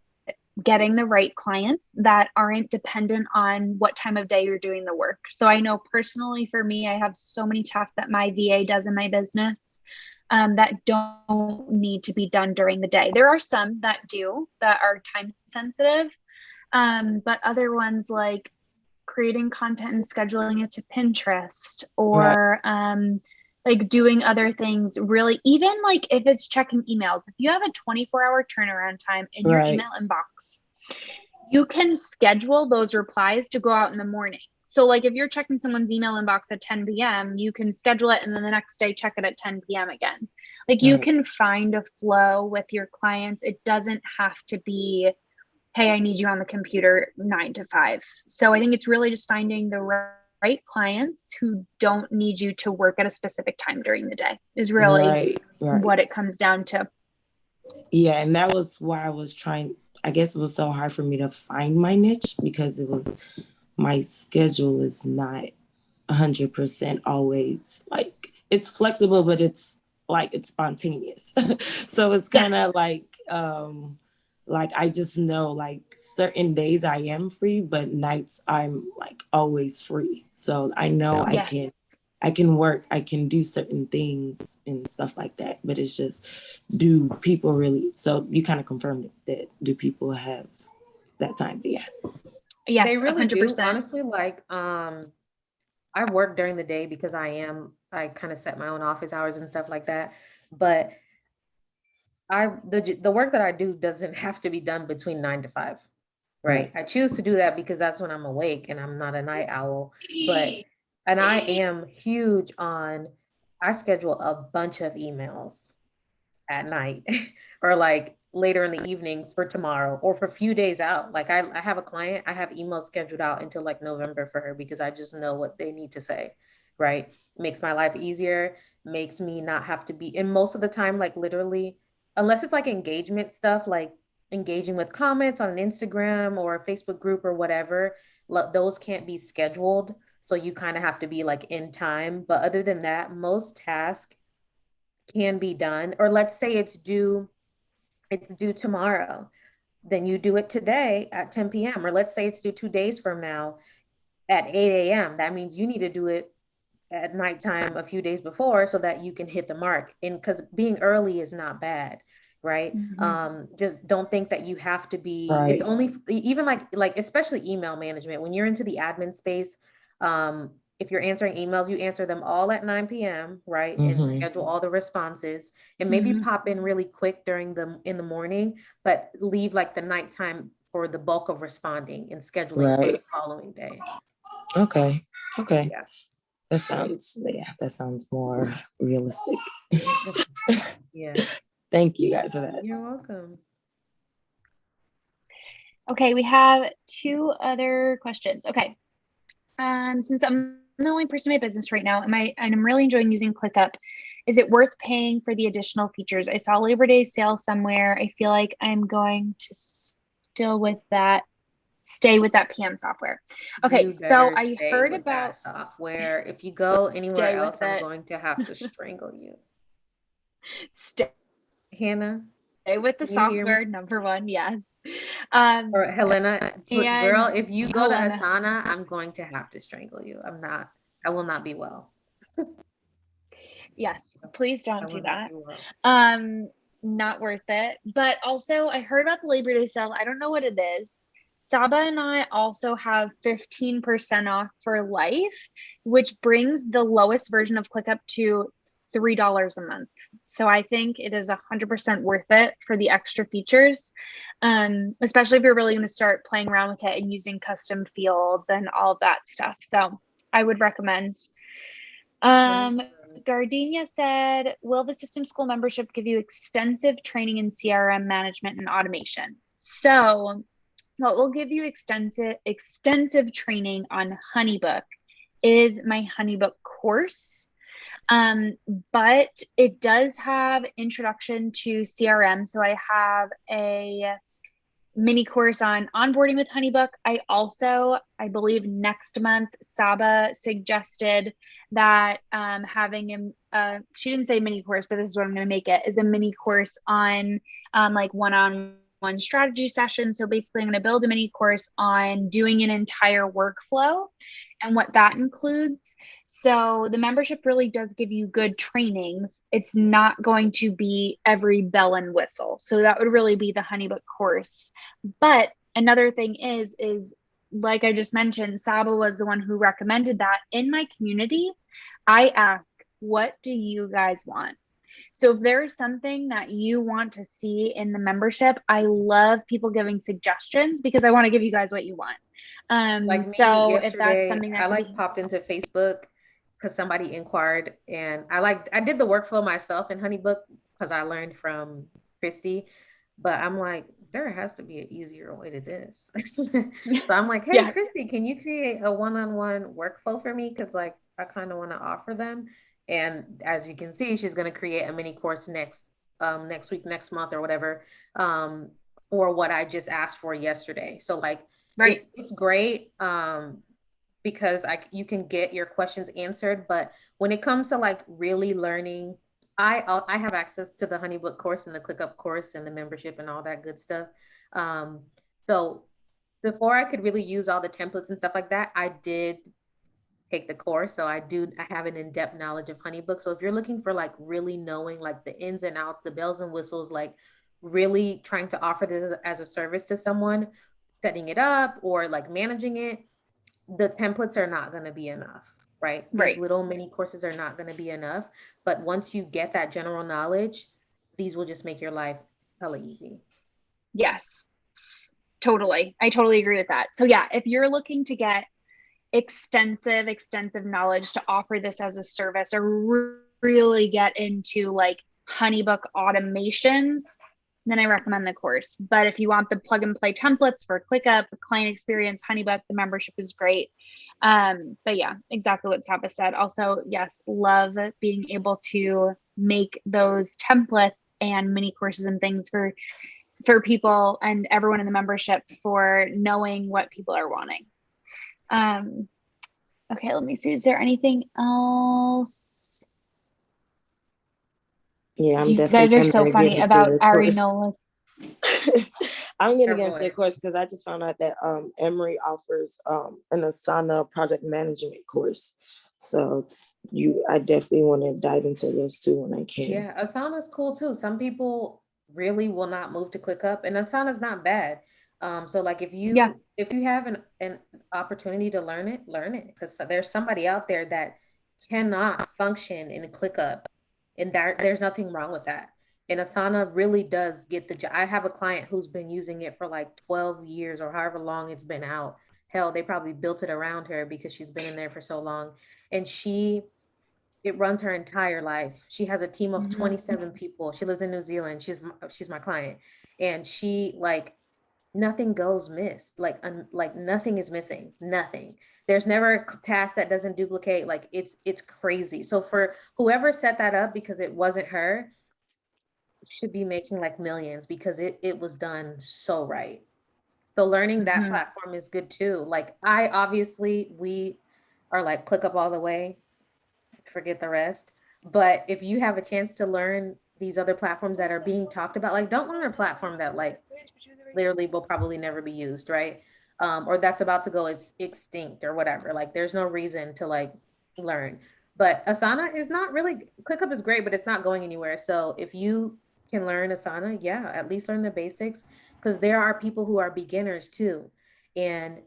getting the right clients that aren't dependent on what time of day you're doing the work. So I know personally for me, I have so many tasks that my VA does in my business that don't need to be done during the day. There are some that are time sensitive, but other ones like creating content and scheduling it to Pinterest, or like doing other things, really, even like if it's checking emails, if you have a 24-hour turnaround time in your email inbox, you can schedule those replies to go out in the morning. So like if you're checking someone's email inbox at 10 p.m., you can schedule it and then the next day check it at 10 p.m. again. Like you can find a flow with your clients. It doesn't have to be, hey, I need you on the computer 9 to 5. So I think it's really just finding the right clients who don't need you to work at a specific time during the day is really what it comes down to. Yeah, and that was why I guess it was so hard for me to find my niche because my schedule is not 100% always like, it's flexible, but it's like it's spontaneous. So it's kind of like I just know like certain days I am free, but nights I'm like always free. So I know Yes. I can work, I can do certain things and stuff like that. But it's just, do people really, so you kind of confirmed it, that do people have that time? But yeah. They Yes, really do. 100%. Honestly, like, I work during the day because I kind of set my own office hours and stuff like that. But the work that I do doesn't have to be done between 9 to 5, right? Right. I choose to do that because that's when I'm awake and I'm not a night owl. But and I am huge on, I schedule a bunch of emails at night or like later in the evening for tomorrow or for a few days out. Like I have a client, I have emails scheduled out until like November for her because I just know what they need to say, right? Makes my life easier, makes me not have to be, and most of the time, like literally, unless it's like engagement stuff, like engaging with comments on an Instagram or a Facebook group or whatever, those can't be scheduled. So you kind of have to be like in time. But other than that, most tasks can be done. Or let's say it's due tomorrow, then you do it today at 10 p.m. Or let's say it's due 2 days from now at 8 a.m. That means you need to do it at nighttime a few days before so that you can hit the mark. And because being early is not bad, right? Just don't think that you have to be, it's Right. only even like especially email management. When you're into the admin space, if you're answering emails, you answer them all at 9 p.m., right? And Mm-hmm. schedule all the responses and maybe pop in really quick in the morning, but leave like the nighttime for the bulk of responding and scheduling for the Right. following day. Okay. Okay. Yeah. That sounds more realistic. Yeah. Thank you guys for that. You're welcome. Okay, we have 2 other questions. Okay. Since I'm the only person in my business right now, and I'm really enjoying using ClickUp, is it worth paying for the additional features? I saw Labor Day sale somewhere. I feel like I'm going to stay with that PM software. Okay, You so better I stay heard with about that software. If you go anywhere stay with else, I'm it. going to have to strangle you. Stay Hannah, with the can you hear me? software, number one, yes. Or Helena, girl, And if you go to Helena, Asana, I'm going to have to strangle you. I will not be well. yes, please I don't will do not that. be well. Not worth it. But also, I heard about the Labor Day sale. I don't know what it is. Saba and I also have 15% off for life, which brings the lowest version of ClickUp to $3 a month. So I think it is 100% worth it for the extra features, especially if you're really going to start playing around with it and using custom fields and all of that stuff. So I would recommend. Gardenia said, will the system school membership give you extensive training in CRM management and automation? So what will give you extensive training on HoneyBook is my HoneyBook course. But it does have introduction to CRM. So I have a mini course on onboarding with HoneyBook. I believe next month, Saba suggested that having she didn't say mini course, but this is what I'm going to make it, is a mini course on like one-on-one strategy session. So basically, I'm going to build a mini course on doing an entire workflow and what that includes. So the membership really does give you good trainings. It's not going to be every bell and whistle. So that would really be the HoneyBook course. But another thing is like I just mentioned, Saba was the one who recommended that. In my community, I ask, what do you guys want? So if there's something that you want to see in the membership, I love people giving suggestions because I want to give you guys what you want. Like me So if that's yesterday, something that I could like be, popped into Facebook because somebody inquired, and I did the workflow myself in HoneyBook because I learned from Kristi, but I'm like, there has to be an easier way to this. So I'm like, hey yeah, Kristi, can you create a one-on-one workflow for me? Because like I kind of want to offer them. And as you can see, she's gonna create a mini course next week, next month or whatever. for what I just asked for yesterday. So like, Right. it's great because you can get your questions answered. But when it comes to like really learning, I have access to the HoneyBook course and the ClickUp course and the membership and all that good stuff. Um, so before I could really use all the templates and stuff like that, I did take the course. So I have an in-depth knowledge of HoneyBook. So if you're looking for like really knowing like the ins and outs, the bells and whistles, like really trying to offer this as a service to someone, setting it up or like managing it, the templates are not going to be enough, right? These Right. little mini courses are not going to be enough. But once you get that general knowledge, these will just make your life hella easy. Yes, totally. I totally agree with that. So yeah, if you're looking to get extensive knowledge to offer this as a service or really get into like HoneyBook automations, then I recommend the course. But if you want the plug and play templates for ClickUp, client experience, HoneyBook, the membership is great. But yeah, exactly what Saba said. Also, yes, love being able to make those templates and mini courses and things for people and everyone in the membership for knowing what people are wanting. Okay, let me see. Is there anything else? Yeah, I'm You definitely guys are gonna so get funny into about the course. Arinola's. I'm gonna Her get into the voice. course because I just found out that Emory offers an Asana project management course. So I definitely want to dive into those two when I can. Yeah, Asana's cool too. Some people really will not move to ClickUp, and Asana's not bad. So like if you Yeah. have an opportunity to learn it, because there's somebody out there that cannot function in ClickUp, and there's nothing wrong with that. And Asana really does get the job. I have a client who's been using it for like 12 years or however long it's been out. Hell, they probably built it around her because she's been in there for so long, and it runs her entire life. She has a team of 27 people. She lives in New Zealand. She's my client, and she like nothing goes missed. Like nothing is missing. Nothing. There's never a task that doesn't duplicate. Like it's crazy. So for whoever set that up, because it wasn't her, should be making like millions because it was done so right. So learning that platform is good too. Like we are like ClickUp all the way, forget the rest. But if you have a chance to learn these other platforms that are being talked about, like don't learn a platform that like literally will probably never be used, right? Or that's about to go extinct or whatever. Like there's no reason to like learn. But Asana is not really, ClickUp is great, but it's not going anywhere. So if you can learn Asana, yeah, at least learn the basics, because there are people who are beginners too. And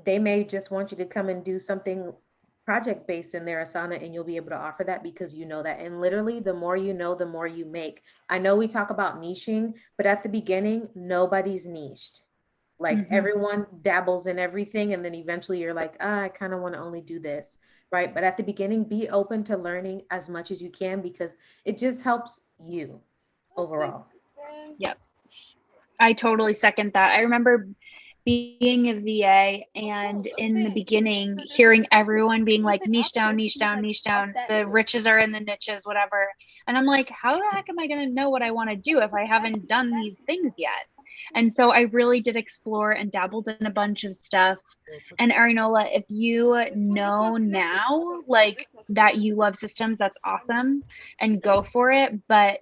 they may just want you to come and do something project based in their Asana, and you'll be able to offer that because you know that. And literally, the more you know, the more you make. I know we talk about niching, but at the beginning, nobody's niched. Like everyone dabbles in everything, and then eventually you're like, I kind of want to only do this, right? But at the beginning, be open to learning as much as you can because it just helps you overall. Yep. I totally second that. I remember being a VA and in the beginning hearing everyone being like niche down, niche down, niche down. The riches are in the niches, whatever. And I'm like, how the heck am I going to know what I want to do if I haven't done these things yet? And so I really did explore and dabbled in a bunch of stuff. And Arinola, if you know now, like that you love systems, that's awesome and go for it. But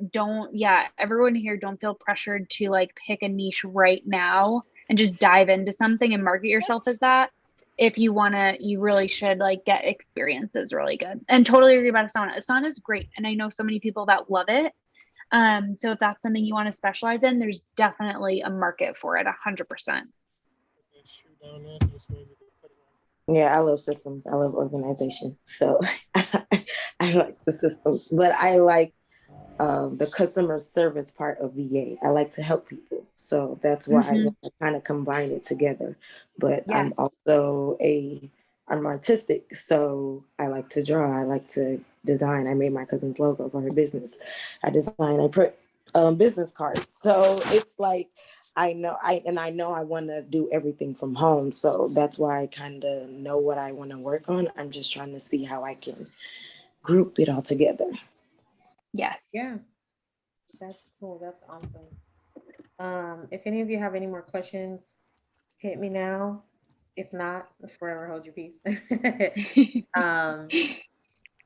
everyone here don't feel pressured to like pick a niche right now and just dive into something and market yourself as that. If you want to, you really should like get experiences really good. And totally agree about Asana. Asana is great. And I know so many people that love it. So if that's something you want to specialize in, there's definitely a market for it, 100%. Yeah, I love systems. I love organization. So I like the systems, but I like the customer service part of VA. I like to help people. So that's why I kind of combine it together. But Yeah. I'm artistic. So I like to draw. I like to design. I made my cousin's logo for her business. I print business cards. So it's like, I know I want to do everything from home. So that's why I kind of know what I want to work on. I'm just trying to see how I can group it all together. Yes. Yeah. That's cool. That's awesome. If any of you have any more questions, hit me now. If not, forever hold your peace.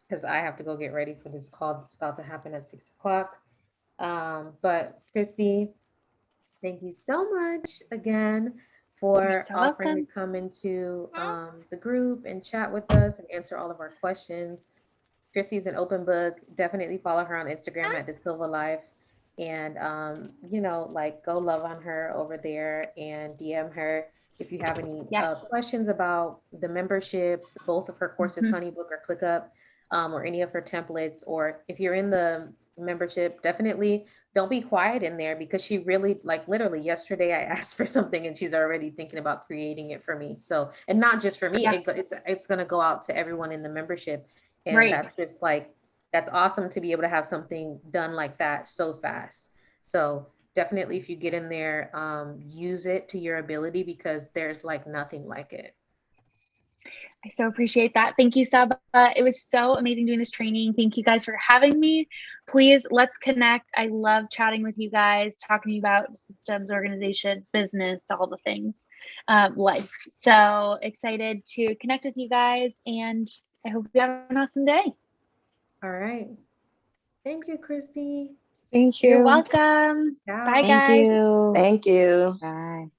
Because I have to go get ready for this call that's about to happen at 6 o'clock. But Kristi, thank you so much again You're for so offering to welcome. come into the group and chat with us and answer all of our questions. Kristi's an open book. Definitely follow her on Instagram at Dasilva Life. And like go love on her over there and DM her if you have any Yes. questions about the membership, both of her courses, Mhm. Honeybook or ClickUp, or any of her templates, or if you're in the membership, definitely don't be quiet in there because she really, like, literally yesterday I asked for something and she's already thinking about creating it for me. So, and not just for me, Yeah. it's going to go out to everyone in the membership. And Right. that's just like, that's awesome to be able to have something done like that so fast. So definitely, if you get in there, use it to your ability because there's like nothing like it. I so appreciate that. Thank you, Saba. It was so amazing doing this training. Thank you guys for having me. Please, let's connect. I love chatting with you guys, talking about systems, organization, business, all the things, life. So excited to connect with you guys, and I hope you have an awesome day. All right. Thank you, Kristi. Thank You're you. welcome. Ciao. Bye, Thank guys. you. Thank you. Bye.